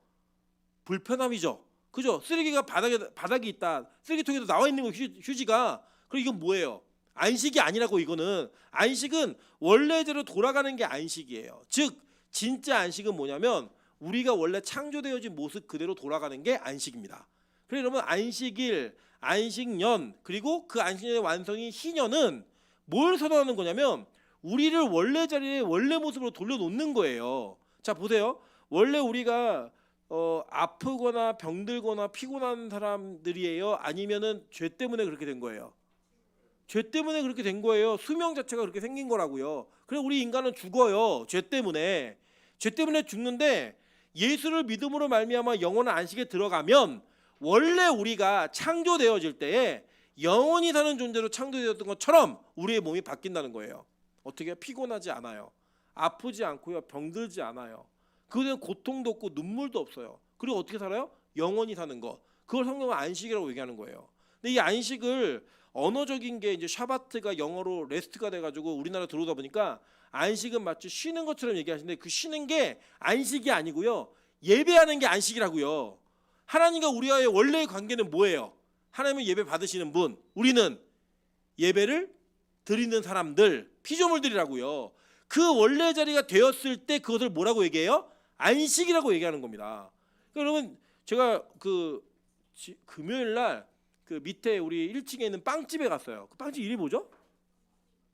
불편함이죠. 그죠? 쓰레기가 바닥에 있다. 쓰레기통에도 나와 있는 거 휴지가. 그럼 이건 뭐예요? 안식이 아니라고. 이거는 안식은 원래대로 돌아가는 게 안식이에요. 즉 진짜 안식은 뭐냐면 우리가 원래 창조되어진 모습 그대로 돌아가는 게 안식입니다. 그래서 여러분 안식일, 안식년 그리고 그 안식년의 완성이 희년은 뭘 선언하는 거냐면 우리를 원래 자리에 원래 모습으로 돌려놓는 거예요. 자 보세요. 원래 우리가 아프거나 병들거나 피곤한 사람들이에요? 아니면은 죄 때문에 그렇게 된 거예요? 죄 때문에 그렇게 된 거예요. 수명 자체가 그렇게 생긴 거라고요. 그래서 우리 인간은 죽어요. 죄 때문에. 죄 때문에 죽는데 예수를 믿음으로 말미암아 영원한 안식에 들어가면 원래 우리가 창조되어질 때에 영원히 사는 존재로 창조되었던 것처럼 우리의 몸이 바뀐다는 거예요. 어떻게 피곤하지 않아요. 아프지 않고요. 병들지 않아요. 그거는 고통도 없고 눈물도 없어요. 그리고 어떻게 살아요? 영원히 사는 거. 그걸 성경은 안식이라고 얘기하는 거예요. 근데 이 안식을 언어적인 게 이제 샤바트가 영어로 레스트가 돼가지고 우리나라 들어오다 보니까 안식은 마치 쉬는 것처럼 얘기하시는데 그 쉬는 게 안식이 아니고요. 예배하는 게 안식이라고요. 하나님과 우리와의 원래의 관계는 뭐예요? 하나님은 예배 받으시는 분, 우리는 예배를 드리는 사람들, 피조물들이라고요. 그 원래 자리가 되었을 때 그것을 뭐라고 얘기해요? 안식이라고 얘기하는 겁니다. 여러분 제가 금요일 날 그 밑에 우리 1층에 있는 빵집에 갔어요. 그 빵집 이름이 뭐죠?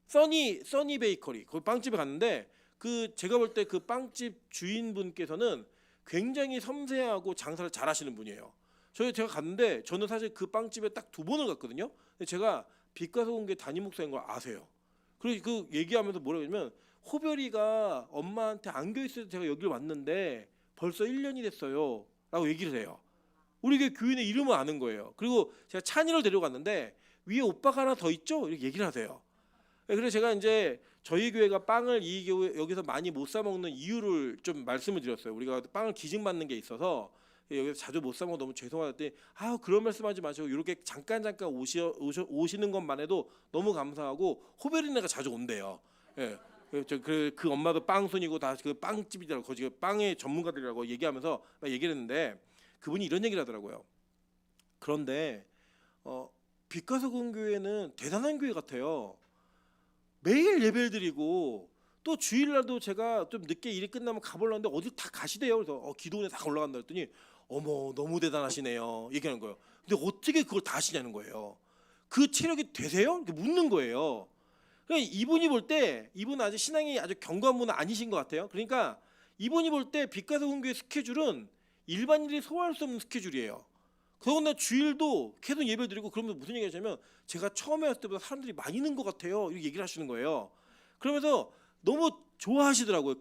써니 베이커리. 거기 빵집에 갔는데 그 제가 볼 때 그 빵집 주인분께서는 굉장히 섬세하고 장사를 잘하시는 분이에요. 제가 갔는데 저는 사실 그 빵집에 딱 2번을 갔거든요. 근데 제가 빛과 소금교회 담임 목사인 걸 아세요. 그리고 그 얘기하면서 뭐라고 하냐면 호별이가 엄마한테 안겨 있을 때 제가 여기를 왔는데 벌써 1년이 됐어요 라고 얘기를 해요. 우리 교인의 이름을 아는 거예요. 그리고 제가 찬이를 데려갔는데 위에 오빠가 하나 더 있죠? 이렇게 얘기를 하세요. 그래서 제가 이제 저희 교회가 빵을 이 교회 여기서 많이 못 사 먹는 이유를 좀 말씀을 드렸어요. 우리가 빵을 기증받는 게 있어서 여기서 자주 못 사 먹어 너무 죄송하다더니 그런 말씀하지 마시고 이렇게 잠깐 오시는 것만 해도 너무 감사하고 호베리네가 자주 온대요. 예. 그 엄마도 빵순이고 다 그 빵집이라고 거기 빵의 전문가들이라고 얘기하면서 얘기를 했는데 그분이 이런 얘기를 하더라고요. 그런데 빛과 소금 교회는 대단한 교회 같아요. 매일 예배를 드리고 또 주일날도 제가 좀 늦게 일이 끝나면 가보려는데 어디 다 가시대요. 그래서 기도원에 다 올라간다 했더니 어머 너무 대단하시네요 얘기하는 거예요. 근데 어떻게 그걸 다 하시냐는 거예요. 그 체력이 되세요? 이렇게 묻는 거예요. 그러니까 이분이 볼 때 이분은 아직 신앙이 아주 견고한 분은 아니신 것 같아요. 그러니까 이분이 볼 때 빛과 소금 교회 스케줄은 일반인들이 소화할 수 없는 스케줄이에요. 그러나 주일도 계속 예배 드리고 그러면서 무슨 얘기 하시냐면 제가 처음에 왔을 때보다 사람들이 많이 는 것 같아요. 이렇게 얘기를 하시는 거예요. 그러면서 너무 좋아하시더라고요.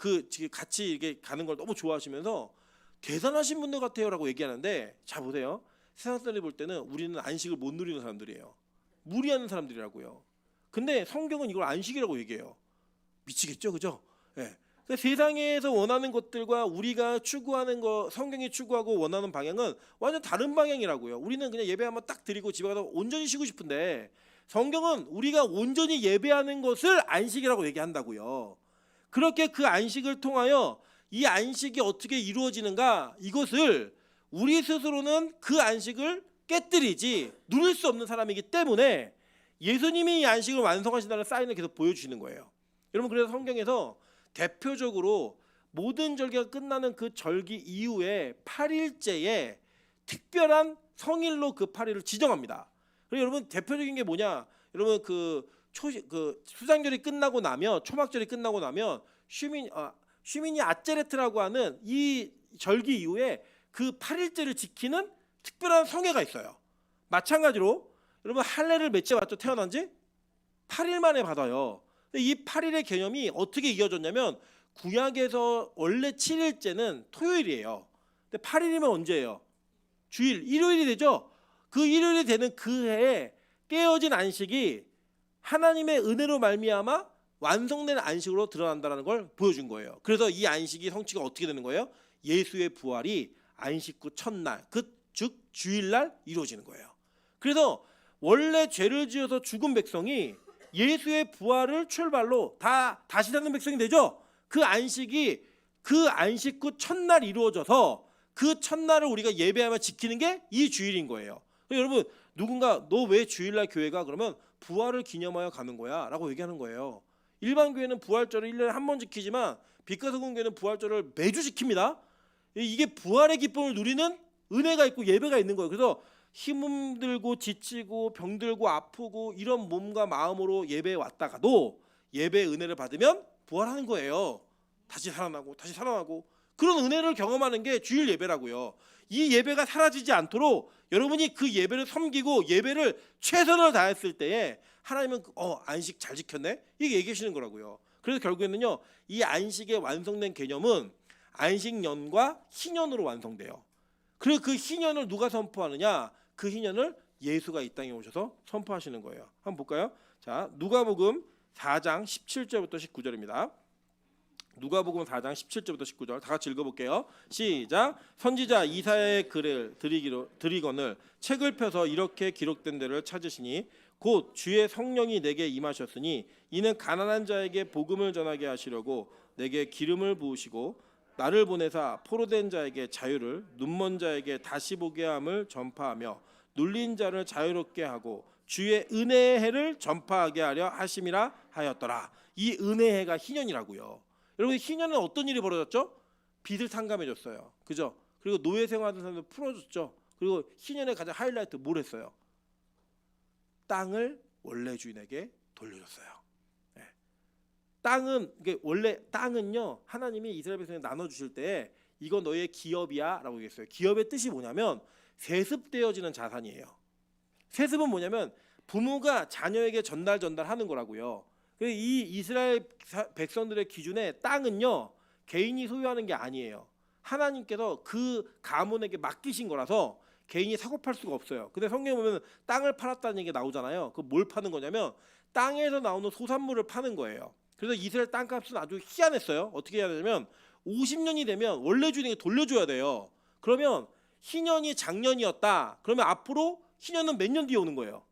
같이 이렇게 가는 걸 너무 좋아하시면서 대단하신 분들 같아요라고 얘기하는데 자 보세요. 세상 사람들이 볼 때는 우리는 안식을 못 누리는 사람들이에요. 무리하는 사람들이라고요. 근데 성경은 이걸 안식이라고 얘기해요. 미치겠죠, 그죠? 네. 그러니까 세상에서 원하는 것들과 우리가 추구하는 거, 성경이 추구하고 원하는 방향은 완전 다른 방향이라고요. 우리는 그냥 예배 한번 딱 드리고 집에 가서 온전히 쉬고 싶은데 성경은 우리가 온전히 예배하는 것을 안식이라고 얘기한다고요. 그렇게 그 안식을 통하여 이 안식이 어떻게 이루어지는가, 이것을 우리 스스로는 그 안식을 깨뜨리지 누릴 수 없는 사람이기 때문에 예수님이 이 안식을 완성하신다는 사인을 계속 보여주시는 거예요. 여러분, 그래서 성경에서 대표적으로 모든 절기가 끝나는 그 절기 이후에 8일째에 특별한 성일로 그 8일을 지정합니다. 그리고 여러분, 대표적인 게 뭐냐? 여러분, 그 수장절이 끝나고 나면, 초막절이 끝나고 나면 슈미니 아제레트라고 하는 이 절기 이후에 그 8일째를 지키는 특별한 성회가 있어요. 마찬가지로 여러분, 할례를 몇째 받죠? 태어난 지 8일 만에 받아요. 근데 이 8일의 개념이 어떻게 이어졌냐면 구약에서 원래 7일째는 토요일이에요. 근데 8일이면 언제예요? 주일, 일요일이 되죠. 그 일요일이 되는 그 해에 깨어진 안식이 하나님의 은혜로 말미암아 완성된 안식으로 드러난다는 걸 보여준 거예요. 그래서 이 안식이 성취가 어떻게 되는 거예요? 예수의 부활이 안식 후 첫날, 즉 주일날 이루어지는 거예요. 그래서 원래 죄를 지어서 죽은 백성이 예수의 부활을 출발로 다시 사는 백성이 되죠. 그 안식이 그 안식 후 첫날 이루어져서 그 첫날을 우리가 예배하며 지키는 게 이 주일인 거예요. 여러분, 누군가 너 왜 주일날 교회 가? 그러면 부활을 기념하여 가는 거야 라고 얘기하는 거예요. 일반 교회는 부활절을 1년에 한 번 지키지만 빛가서군 교회는 부활절을 매주 지킵니다. 이게 부활의 기쁨을 누리는 은혜가 있고 예배가 있는 거예요. 그래서 힘들고 지치고 병들고 아프고 이런 몸과 마음으로 예배에 왔다가도 예배의 은혜를 받으면 부활하는 거예요. 다시 살아나고 그런 은혜를 경험하는 게 주일 예배라고요. 이 예배가 사라지지 않도록 여러분이 그 예배를 섬기고 예배를 최선을 다했을 때에 하나님은 안식 잘 지켰네? 이게 얘기하시는 거라고요. 그래서 결국에는요, 이 안식의 완성된 개념은 안식년과 희년으로 완성돼요. 그리고 그 희년을 누가 선포하느냐? 그 희년을 예수가 이 땅에 오셔서 선포하시는 거예요. 한번 볼까요? 자, 누가복음 4장 17절부터 19절입니다. 누가복음 4장 17절부터 19절 다 같이 읽어볼게요. 시작. 선지자 이사야의 글을 드리거늘 책을 펴서 이렇게 기록된 데를 찾으시니 곧 주의 성령이 내게 임하셨으니 이는 가난한 자에게 복음을 전하게 하시려고 내게 기름을 부으시고 나를 보내사 포로된 자에게 자유를, 눈먼 자에게 다시 보게 함을 전파하며 눌린 자를 자유롭게 하고 주의 은혜의 해를 전파하게 하려 하심이라 하였더라. 이 은혜의 해가 희년이라고요. 여러분, 희년은 어떤 일이 벌어졌죠? 빚을 탕감해줬어요. 그죠? 그리고 노예 생활하는 사람들 풀어줬죠. 그리고 희년의 가장 하이라이트 뭘 했어요? 땅을 원래 주인에게 돌려줬어요. 네. 원래 땅은요, 하나님이 이스라엘 백성에 나눠주실 때 이거 너의 기업이야 라고 얘기했어요. 기업의 뜻이 뭐냐면 세습되어지는 자산이에요. 세습은 뭐냐면 부모가 자녀에게 전달하는 거라고요. 이 이스라엘 백성들의 기준에 땅은요, 개인이 소유하는 게 아니에요. 하나님께서 그 가문에게 맡기신 거라서 개인이 사고 팔 수가 없어요. 근데 성경에 보면 땅을 팔았다는 얘기가 나오잖아요. 그 뭘 파는 거냐면 땅에서 나오는 소산물을 파는 거예요. 그래서 이스라엘 땅값은 아주 희한했어요. 어떻게 해야 되냐면 50년이 되면 원래 주인에게 돌려줘야 돼요. 그러면 희년이 작년이었다. 그러면 앞으로 희년은 몇 년 뒤에 오는 거예요?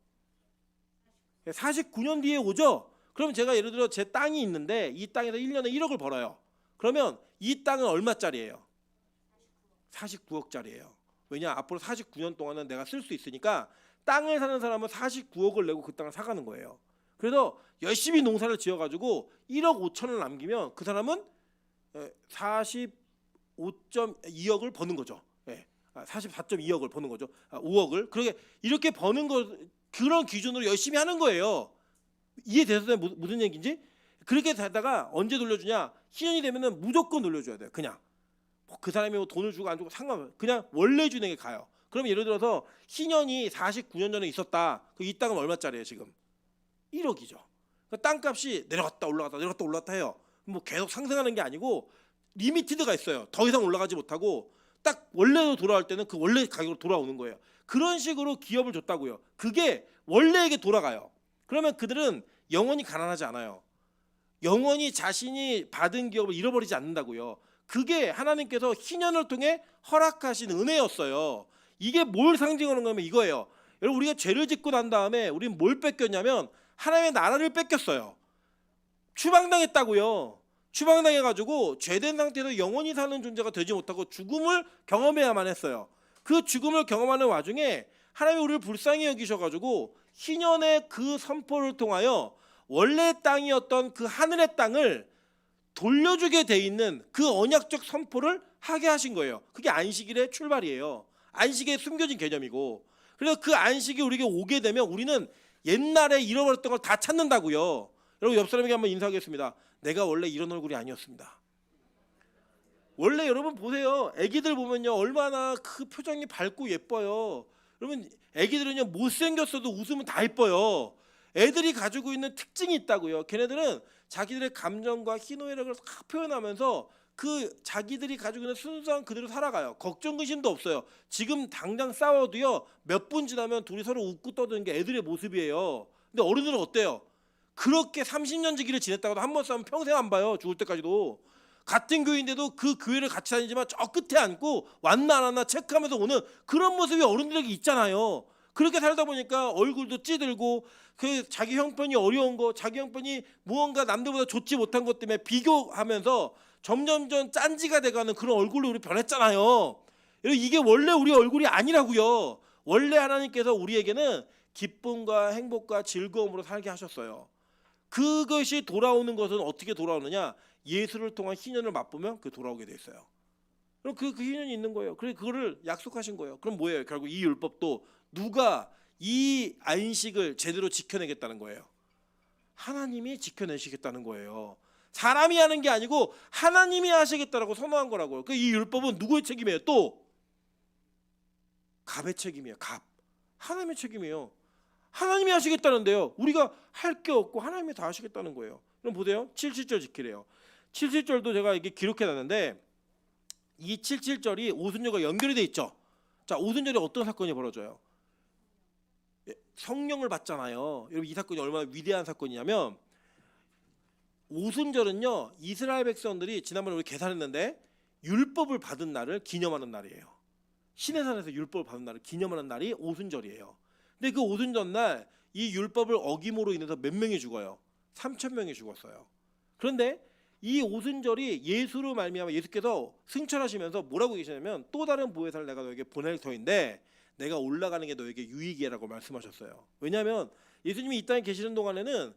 49년 뒤에 오죠. 그럼 제가 예를 들어 제 땅이 있는데 이 땅에서 1년에 1억을 벌어요. 그러면 이 땅은 얼마짜리예요? 49억짜리예요. 왜냐? 앞으로 49년 동안은 내가 쓸 수 있으니까 땅을 사는 사람은 49억을 내고 그 땅을 사가는 거예요. 그래서 열심히 농사를 지어가지고 1억 5천을 남기면 그 사람은 45.2억을 버는 거죠. 44.2억을 버는 거죠. 5억을. 그렇게 이렇게 버는 거, 그런 기준으로 열심히 하는 거예요. 이해되셨어요? 무슨 얘기인지? 그렇게 되다가 언제 돌려주냐? 희년이 되면은 무조건 돌려줘야 돼요. 그냥 그 사람이 뭐 돈을 주고 안 주고 상관없어요. 그냥 원래 주인에게 가요. 그럼 예를 들어서 희년이 49년 전에 있었다. 이 땅은 얼마짜리예요 지금? 1억이죠. 땅값이 내려갔다 올라갔다 해요. 뭐 계속 상승하는 게 아니고 리미티드가 있어요. 더 이상 올라가지 못하고 딱 원래로 돌아올 때는 그 원래 가격으로 돌아오는 거예요. 그런 식으로 기업을 줬다고요. 그게 원래에게 돌아가요. 그러면 그들은 영원히 가난하지 않아요. 영원히 자신이 받은 기업을 잃어버리지 않는다고요. 그게 하나님께서 희년을 통해 허락하신 은혜였어요. 이게 뭘 상징하는 거냐면 이거예요. 여러분 우리가 죄를 짓고 난 다음에 우리는 뭘 뺏겼냐면 하나님의 나라를 뺏겼어요. 추방당했다고요. 추방당해가지고 죄된 상태에서 영원히 사는 존재가 되지 못하고 죽음을 경험해야만 했어요. 그 죽음을 경험하는 와중에 하나님이 우리를 불쌍히 여기셔가지고 희년의 그 선포를 통하여 원래 땅이었던 그 하늘의 땅을 돌려주게 돼 있는 그 언약적 선포를 하게 하신 거예요. 그게 안식일의 출발이에요. 안식에 숨겨진 개념이고, 그래서 그 안식이 우리에게 오게 되면 우리는 옛날에 잃어버렸던 걸 다 찾는다고요. 여러분 옆 사람에게 한번 인사하겠습니다. 내가 원래 이런 얼굴이 아니었습니다. 원래 여러분 보세요. 애기들 보면요 얼마나 그 표정이 밝고 예뻐요. 여러분 애기들은요 못생겼어도 웃으면 다 예뻐요. 애들이 가지고 있는 특징이 있다고요. 걔네들은 자기들의 감정과 희노애락을 다 표현하면서 그 자기들이 가지고 있는 순수한 그대로 살아가요. 걱정 근심도 없어요. 지금 당장 싸워도요 몇 분 지나면 둘이 서로 웃고 떠드는 게 애들의 모습이에요. 근데 어른들은 어때요? 그렇게 30년 지기를 지냈다가도 한 번 싸우면 평생 안 봐요. 죽을 때까지도. 같은 교회인데도 그 교회를 같이 다니지만 저 끝에 앉고 왔나 안 왔나 체크하면서 오는 그런 모습이 어른들에게 있잖아요. 그렇게 살다 보니까 얼굴도 찌들고 그 자기 형편이 어려운 거, 자기 형편이 무언가 남들보다 좋지 못한 것 때문에 비교하면서 점점점 짠지가 돼가는 그런 얼굴로 우리 변했잖아요. 여러분 이게 원래 우리 얼굴이 아니라고요. 원래 하나님께서 우리에게는 기쁨과 행복과 즐거움으로 살게 하셨어요. 그것이 돌아오는 것은 어떻게 돌아오느냐? 예수를 통한 희년을 맛보면 그 돌아오게 돼 있어요. 그럼 그 희년이 있는 거예요. 그래서 그거를 약속하신 거예요. 그럼 뭐예요? 결국 이 율법도 누가 이 안식을 제대로 지켜내겠다는 거예요. 하나님이 지켜내시겠다는 거예요. 사람이 하는 게 아니고 하나님이 하시겠다라고 선언한 거라고요. 그 이 율법은 누구의 책임이에요? 또 갑의 책임이에요. 갑. 하나님의 책임이에요. 하나님이 하시겠다는데요. 우리가 할 게 없고 하나님이 다 하시겠다는 거예요. 그럼 보세요. 77절 지키래요. 77절도 제가 이게 기록해 놨는데 이 77절이 오순절과 연결이 돼 있죠. 자, 오순절에 어떤 사건이 벌어져요? 성령을 받잖아요. 여러분 이 사건이 얼마나 위대한 사건이냐면 오순절은요. 이스라엘 백성들이 지난번에 우리 계산했는데 율법을 받은 날을 기념하는 날이에요. 시내산에서 율법을 받은 날을 기념하는 날이 오순절이에요. 근데 그 오순절 날 이 율법을 어김으로 인해서 몇 명이 죽어요? 3,000명이 죽었어요. 그런데 이 오순절이 예수로 말미암아 예수께서 승천하시면서 뭐라고 계시냐면 또 다른 보혜사를 내가 너에게 보낼 터인데 내가 올라가는 게 너에게 유익이라고 말씀하셨어요. 왜냐하면 예수님이 이 땅에 계시는 동안에는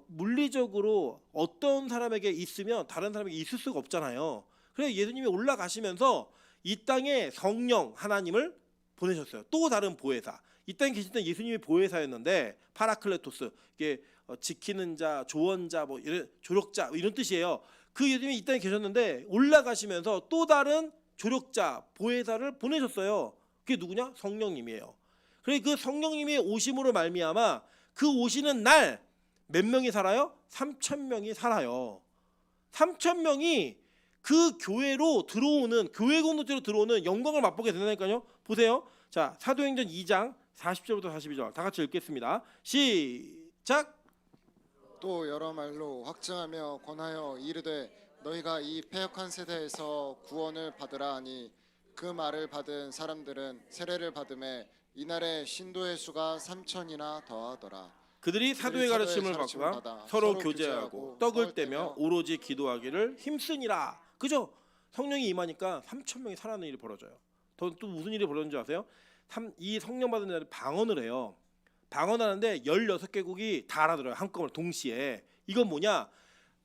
물리적으로 어떤 사람에게 있으면 다른 사람에게 있을 수가 없잖아요. 그래서 예수님이 올라가시면서 이 땅에 성령 하나님을 보내셨어요. 또 다른 보혜사. 이 땅에 계실 때 예수님이 보혜사였는데 파라클레토스, 이게 지키는 자, 조언자, 뭐 이런 조력자 이런 뜻이에요. 그 예수님이 이 땅에 계셨는데 올라가시면서 또 다른 조력자, 보혜사를 보내셨어요. 그게 누구냐? 성령님이에요. 그래서 그 성령님이 오심으로 말미암아 그 오시는 날 몇 명이 살아요? 3,000명이 살아요. 3,000명이 그 교회로 들어오는 교회 공동체로 들어오는 영광을 맛보게 된다니까요. 보세요. 자, 사도행전 2장 40절부터 42절 다 같이 읽겠습니다. 시작. 또 여러 말로 확증하며 권하여 이르되 너희가 이 패역한 세대에서 구원을 받으라 하니 그 말을 받은 사람들은 세례를 받음에 이날에 신도의 수가 3,000이나 더하더라. 그들이 사도의 가르침을 받고 서로 교제하고 떡을 떼며 오로지 기도하기를 힘쓰니라. 그죠? 성령이 임하니까 3,000명이 살아나는 일이 벌어져요. 또 무슨 일이 벌어졌는지 아세요? 이 성령 받은 자들이 방언을 해요. 방언하는데 16개국이 다 알아들어요. 한꺼번에 동시에. 이건 뭐냐?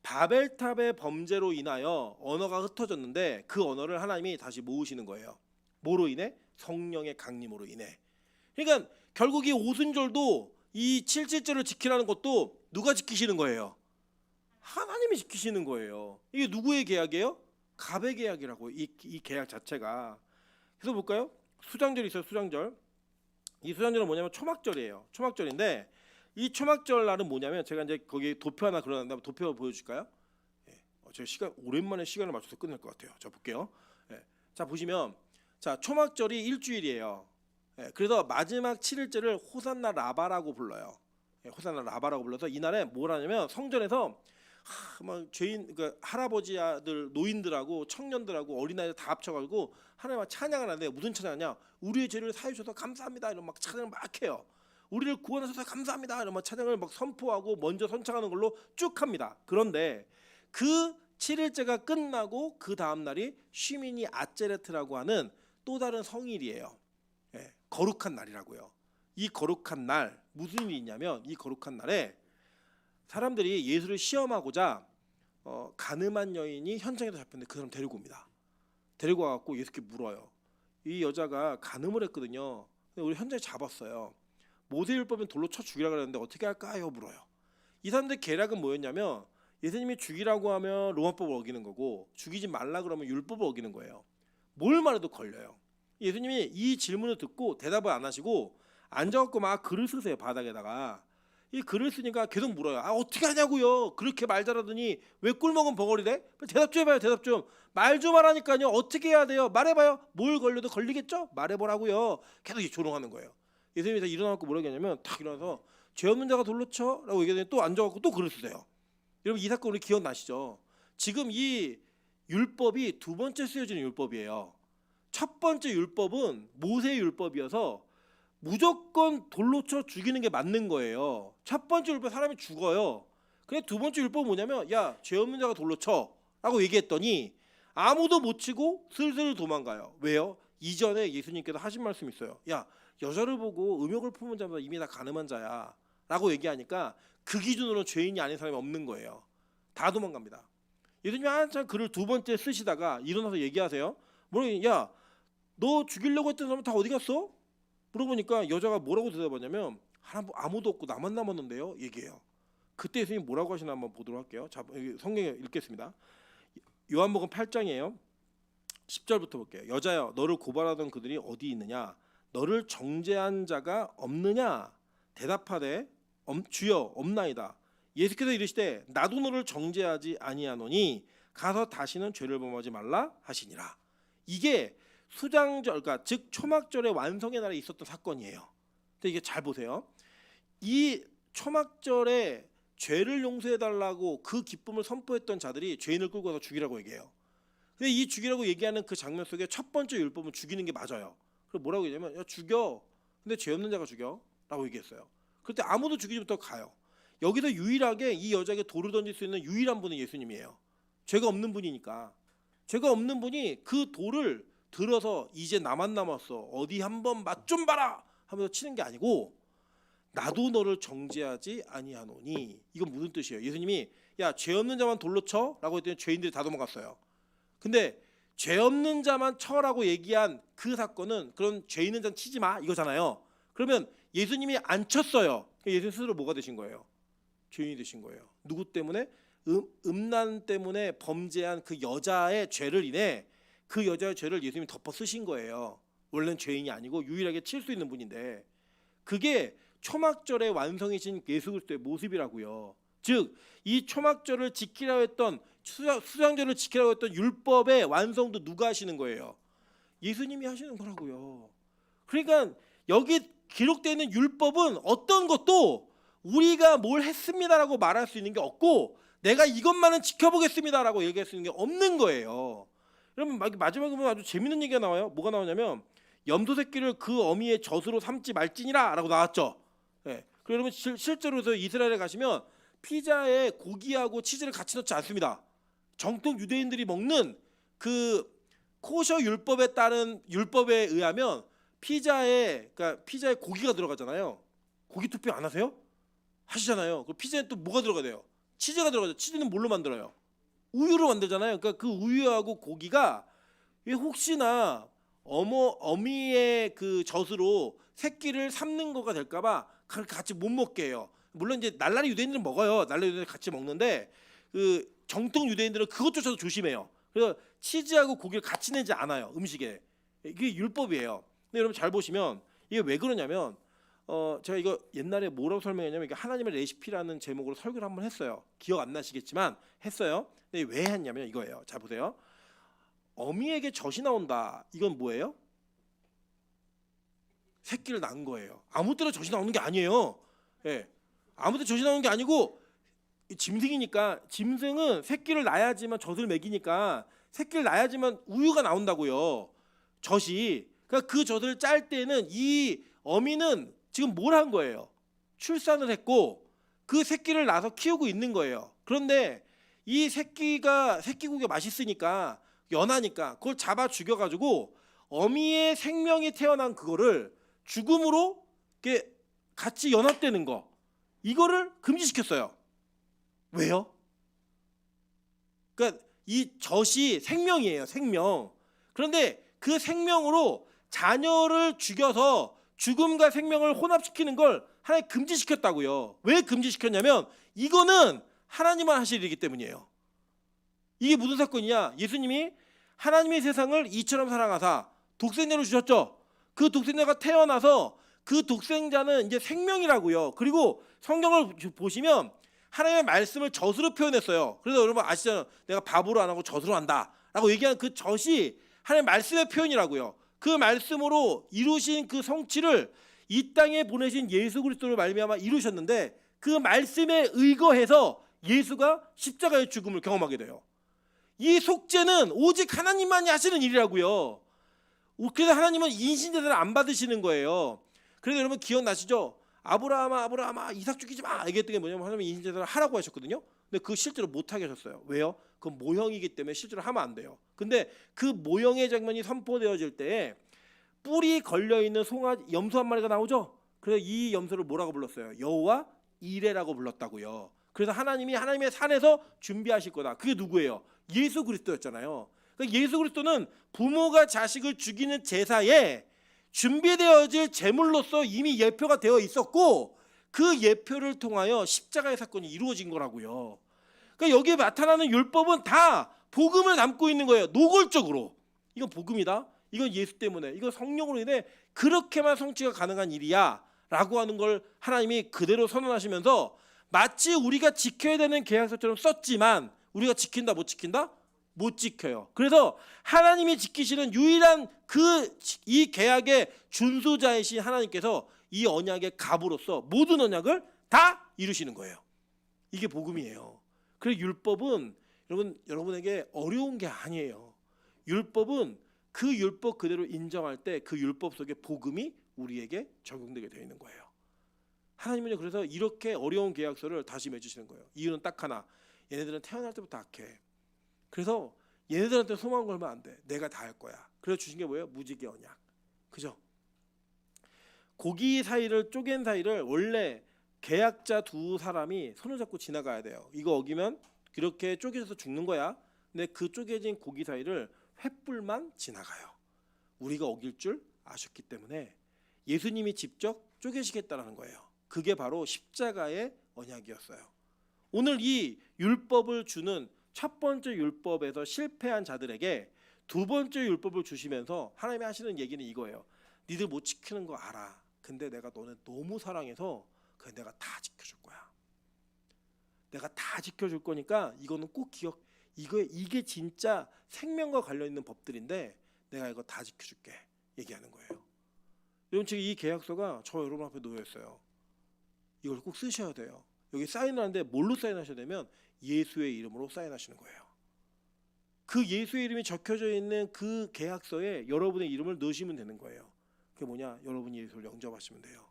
바벨탑의 범죄로 인하여 언어가 흩어졌는데 그 언어를 하나님이 다시 모으시는 거예요. 뭐로 인해? 성령의 강림으로 인해. 그러니까 결국 이 오순절도 이 77절을 지키라는 것도 누가 지키시는 거예요? 하나님이 지키시는 거예요. 이게 누구의 계약이에요? 갑의 계약이라고 이 계약 자체가. 그래서 볼까요? 수장절이 있어요. 수장절. 이 수장절은 뭐냐면 초막절이에요. 초막절인데 이 초막절 날은 뭐냐면 제가 이제 거기 도표 하나 그려놨는데 도표 보여줄까요? 예. 제가 오랜만에 시간을 맞춰서 끝낼 것 같아요. 자 볼게요. 예. 자 보시면 자 초막절이 일주일이에요. 예. 그래서 마지막 7일째를 호산나 라바라고 불러요. 예. 호산나 라바라고 불러서 이날에 뭘 하냐면 성전에서 막 죄인 그러니까 할아버지 아들 노인들하고 청년들하고 어린아이들 다 합쳐가지고 하나님 막 찬양을 하는데 무슨 찬양하냐? 우리의 죄를 사해 주셔서 감사합니다. 이런 막 찬양을 막 해요. 우리를 구원하셔서 감사합니다. 이런 막 찬양을 막 선포하고 먼저 선창하는 걸로 쭉 합니다. 그런데 그 7일째가 끝나고 그 다음 날이 쉬미니 아제레트라고 하는 또 다른 성일이에요. 예, 거룩한 날이라고요. 이 거룩한 날 무슨 일이 있냐면 이 거룩한 날에 사람들이 예수를 시험하고자 가늠한 여인이 현장에서 잡혔는데 그 사람 데리고 옵니다. 데리고 와갖고 예수께 물어요. 이 여자가 간음을 했거든요. 근데 우리 현장에 잡았어요. 모세율법은 돌로 쳐 죽이라 그랬는데 어떻게 할까요? 물어요. 이 사람들 계략은 뭐였냐면 예수님이 죽이라고 하면 로마법을 어기는 거고 죽이지 말라 그러면 율법을 어기는 거예요. 뭘 말해도 걸려요. 예수님이 이 질문을 듣고 대답을 안 하시고 앉아갖고 막 글을 쓰세요. 바닥에다가. 이 글을 쓰니까 계속 물어요. 아 어떻게 하냐고요. 그렇게 말 잘하더니 왜 꿀먹은 벙어리래? 대답 좀 해봐요. 대답 좀. 말 좀 하라니까요. 어떻게 해야 돼요? 말해봐요. 뭘 걸려도 걸리겠죠? 말해보라고요. 계속 조롱하는 거예요. 예수님이 다 일어나고 뭐라고 하냐면 탁 일어나서 죄 없는 자가 돌로 쳐 라고 얘기하더니 또 앉아갖고 또 글을 쓰세요. 여러분 이 사건 우리 기억나시죠? 지금 이 율법이 두 번째 쓰여지는 율법이에요. 첫 번째 율법은 모세의 율법이어서 무조건 돌로 쳐 죽이는 게 맞는 거예요. 첫 번째 율법 사람이 죽어요. 근데 두 번째 율법은 뭐냐면 야 죄 없는 자가 돌로 쳐 라고 얘기했더니 아무도 못 치고 슬슬 도망가요. 왜요? 이전에 예수님께서 하신 말씀이 있어요. 야 여자를 보고 음욕을 품은 자마다 이미 다 가늠한 자야 라고 얘기하니까 그 기준으로 죄인이 아닌 사람이 없는 거예요. 다 도망갑니다. 예수님이 한참 글을 두 번째 쓰시다가 일어나서 얘기하세요. 뭐라고 야너 죽이려고 했던 사람은 다 어디 갔어? 물어보니까 여자가 뭐라고 대답하냐면 아무도 없고 나만 남았는데요. 얘기해요. 그때 예수님이 뭐라고 하시나 한번 보도록 할게요. 자, 성경에 읽겠습니다. 요한복음 8장이에요. 10절부터 볼게요. 여자여 너를 고발하던 그들이 어디 있느냐? 너를 정죄한 자가 없느냐? 대답하되 주여 없나이다. 예수께서 이르시되 나도 너를 정죄하지 아니하노니 가서 다시는 죄를 범하지 말라 하시니라. 이게 수장절, 그러니까 즉 초막절의 완성의 날에 있었던 사건이에요. 근데 이게 잘 보세요. 이 초막절에 죄를 용서해 달라고 그 기쁨을 선포했던 자들이 죄인을 끌고 가서 죽이라고 얘기해요. 근데 이 죽이라고 얘기하는 그 장면 속에 첫 번째 율법은 죽이는 게 맞아요. 그럼 뭐라고 얘기하냐면 야 죽여. 근데 죄 없는 자가 죽여라고 얘기했어요. 그때 아무도 죽이지 못하고 가요. 여기서 유일하게 이 여자에게 돌을 던질 수 있는 유일한 분은 예수님이에요. 죄가 없는 분이니까. 죄가 없는 분이 그 돌을 들어서 이제 나만 남았어. 어디 한번 맛 좀 봐라 하면서 치는 게 아니고 나도 너를 정죄하지 아니하노니. 이건 무슨 뜻이에요? 예수님이 야 죄 없는 자만 돌로 쳐라고 했더니 죄인들이 다 도망갔어요. 근데 죄 없는 자만 쳐라고 얘기한 그 사건은 그런 죄 있는 자는 치지 마 이거잖아요. 그러면 예수님이 안 쳤어요. 예수님 스스로 뭐가 되신 거예요? 죄인이 되신 거예요. 누구 때문에? 음란 때문에 범죄한 그 여자의 죄를 인해 그 여자의 죄를 예수님이 덮어 쓰신 거예요. 원래는 죄인이 아니고 유일하게 칠 수 있는 분인데 그게 초막절의 완성이신 예수 그리스도의 모습이라고요. 즉 이 초막절을 지키라고 했던 수장절을 지키라고 했던 율법의 완성도 누가 하시는 거예요? 예수님이 하시는 거라고요. 그러니까 여기 기록되어 있는 율법은 어떤 것도 우리가 뭘 했습니다라고 말할 수 있는 게 없고 내가 이것만은 지켜보겠습니다라고 얘기할 수 있는 게 없는 거예요. 여러분 마지막에 보면 아주 재밌는 얘기가 나와요. 뭐가 나오냐면 염소 새끼를 그 어미의 젖으로 삼지 말지니라라고 나왔죠. 네. 그리고 여러분 실제로 이스라엘에 가시면 피자에 고기하고 치즈를 같이 넣지 않습니다. 정통 유대인들이 먹는 그 코셔 율법에 따른 율법에 의하면 피자에 고기가 들어가잖아요. 고기 투표 안 하세요? 하시잖아요. 그 피자에 또 뭐가 들어가야 돼요? 치즈가 들어가죠. 치즈는 뭘로 만들어요? 우유로 만들잖아요. 그러니까 그 우유하고 고기가 혹시나 어미의 그 젖으로 새끼를 삼는 거가 될까봐 같이 못 먹게 해요. 물론 이제 날라리 유대인들은 먹어요. 날라리 유대인들 같이 먹는데 그 정통 유대인들은 그것조차도 조심해요. 그래서 치즈하고 고기를 같이 내지 않아요. 음식에. 이게 율법이에요. 근데 여러분 잘 보시면 이게 왜 그러냐면 제가 이거 옛날에 뭐라고 설명했냐면 이게 하나님의 레시피라는 제목으로 설교를 한번 했어요. 기억 안 나시겠지만 했어요. 근데 왜 했냐면 이거예요. 잘 보세요. 어미에게 젖이 나온다. 이건 뭐예요? 새끼를 낳은 거예요. 아무 때나 젖이 나오는 게 아니에요. 예. 아무 때 젖이 나오는 게 아니고 이 짐승이니까 짐승은 새끼를 낳아야지만 젖을 먹이니까 새끼를 낳아야지만 우유가 나온다고요. 젖이. 그러니까 그 젖을 짤 때는 이 어미는 지금 뭘 한 거예요? 출산을 했고 그 새끼를 낳아서 키우고 있는 거예요. 그런데 이 새끼가 새끼고기가 맛있으니까 연하니까 그걸 잡아 죽여가지고 어미의 생명이 태어난 그거를 죽음으로 이렇게 같이 연합되는 거 이거를 금지시켰어요. 왜요? 그러니까 이 젖이 생명이에요, 생명. 그런데 그 생명으로 자녀를 죽여서 죽음과 생명을 혼합시키는 걸 하나님 금지시켰다고요. 왜 금지시켰냐면 이거는 하나님만 하실 일이기 때문이에요. 이게 무슨 사건이냐? 예수님이 하나님의 세상을 이처럼 사랑하사 독생자를 주셨죠. 그 독생자가 태어나서 그 독생자는 이제 생명이라고요. 그리고 성경을 보시면 하나님의 말씀을 젖으로 표현했어요. 그래서 여러분 아시잖아요. 내가 밥으로 안 하고 젖으로 한다라고 얘기한 그 젖이 하나님의 말씀의 표현이라고요. 그 말씀으로 이루신 그 성취를 이 땅에 보내신 예수 그리스도로 말미암아 이루셨는데 그 말씀에 의거해서 예수가 십자가의 죽음을 경험하게 돼요. 이 속죄는 오직 하나님만이 하시는 일이라고요. 그래서 하나님은 인신제사를 안 받으시는 거예요. 그래서 여러분 기억나시죠? 아브라함아 이삭 죽이지 마 얘기했던 게 뭐냐면 하나님이 인신제사를 하라고 하셨거든요. 근데 그거 실제로 못하게 하셨어요. 왜요? 그건 모형이기 때문에 실제로 하면 안 돼요. 근데 그 모형의 장면이 선포되어질 때 뿔이 걸려있는 염소 한 마리가 나오죠. 그래서 이 염소를 뭐라고 불렀어요? 여호와 이레라고 불렀다고요. 그래서 하나님이 하나님의 산에서 준비하실 거다. 그게 누구예요? 예수 그리스도였잖아요. 그러니까 예수 그리스도는 부모가 자식을 죽이는 제사에 준비되어질 제물로서 이미 예표가 되어 있었고 그 예표를 통하여 십자가의 사건이 이루어진 거라고요. 그러니까 여기에 나타나는 율법은 다 복음을 담고 있는 거예요. 노골적으로. 이건 복음이다. 이건 예수 때문에. 이건 성령으로 인해 그렇게만 성취가 가능한 일이야 라고 하는 걸 하나님이 그대로 선언하시면서 마치 우리가 지켜야 되는 계약서처럼 썼지만 우리가 지킨다 못 지킨다? 못 지켜요. 그래서 하나님이 지키시는 유일한 이 계약의 준수자이신 하나님께서 이 언약의 갑으로서 모든 언약을 다 이루시는 거예요. 이게 복음이에요. 그래서 율법은 여러분에게 어려운 게 아니에요. 율법은 그 율법 그대로 인정할 때 그 율법 속에 복음이 우리에게 적용되게 되어 있는 거예요. 하나님은 그래서 이렇게 어려운 계약서를 다시 맺으시는 거예요. 이유는 딱 하나. 얘네들은 태어날 때부터 악해. 그래서 얘네들한테 소망 걸면 안 돼. 내가 다 할 거야. 그래서 주신 게 뭐예요? 무지개 언약. 그죠? 고기 사이를 쪼갠 사이를 원래 계약자 두 사람이 손을 잡고 지나가야 돼요. 이거 어기면 그렇게 쪼개져서 죽는 거야. 근데 그 쪼개진 고기 사이를 횃불만 지나가요. 우리가 어길 줄 아셨기 때문에 예수님이 직접 쪼개시겠다라는 거예요. 그게 바로 십자가의 언약이었어요. 오늘 이 율법을 주는 첫 번째 율법에서 실패한 자들에게 두 번째 율법을 주시면서 하나님이 하시는 얘기는 이거예요. 니들 못 지키는 거 알아. 근데 내가 너네 너무 사랑해서 그냥 내가 다 지켜줄 거야. 내가 다 지켜줄 거니까 이거는 꼭 이게 진짜 생명과 관련 있는 법들인데 내가 이거 다 지켜줄게 얘기하는 거예요. 여러분 지금 이 계약서가 저 여러분 앞에 놓여 있어요. 이걸 꼭 쓰셔야 돼요. 여기 사인을 하는데 뭘로 사인하셔야 되면 예수의 이름으로 사인하시는 거예요. 그 예수의 이름이 적혀져 있는 그 계약서에 여러분의 이름을 넣으시면 되는 거예요. 그게 뭐냐? 여러분이 예수를 영접하시면 돼요.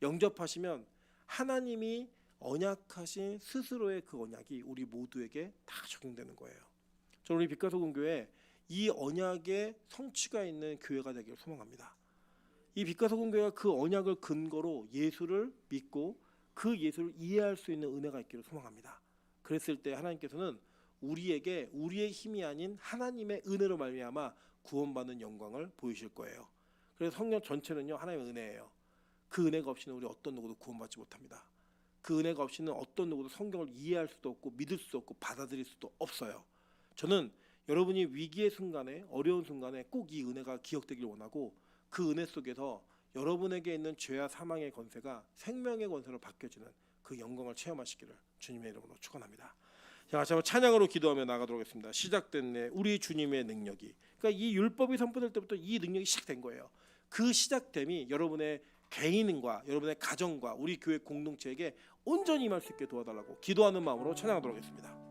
영접하시면 하나님이 언약하신 스스로의 그 언약이 우리 모두에게 다 적용되는 거예요. 저는 우리 빛과 소금 교회 이 언약의 성취가 있는 교회가 되기를 소망합니다. 이 빛과 소금 교회가 그 언약을 근거로 예수를 믿고 그 예수를 이해할 수 있는 은혜가 있기를 소망합니다. 그랬을 때 하나님께서는 우리에게 우리의 힘이 아닌 하나님의 은혜로 말미암아 구원받는 영광을 보이실 거예요. 그래서 성령 전체는요 하나님의 은혜예요. 그 은혜가 없이는 우리 어떤 누구도 구원받지 못합니다. 그 은혜가 없이는 어떤 누구도 성경을 이해할 수도 없고 믿을 수도 없고 받아들일 수도 없어요. 저는 여러분이 위기의 순간에 어려운 순간에 꼭 이 은혜가 기억되길 원하고 그 은혜 속에서 여러분에게 있는 죄와 사망의 권세가 생명의 권세로 바뀌어지는 그 영광을 체험하시기를 주님의 이름으로 축원합니다. 자, 같이 한번 찬양으로 기도하며 나가도록 하겠습니다. 시작됐네 우리 주님의 능력이. 그러니까 이 율법이 선포될 때부터 이 능력이 시작된 거예요. 그 시작됨이 여러분의 개인과 여러분의 가정과 우리 교회 공동체에게 온전히 임할 수 있게 도와달라고 기도하는 마음으로 찬양하도록 하겠습니다.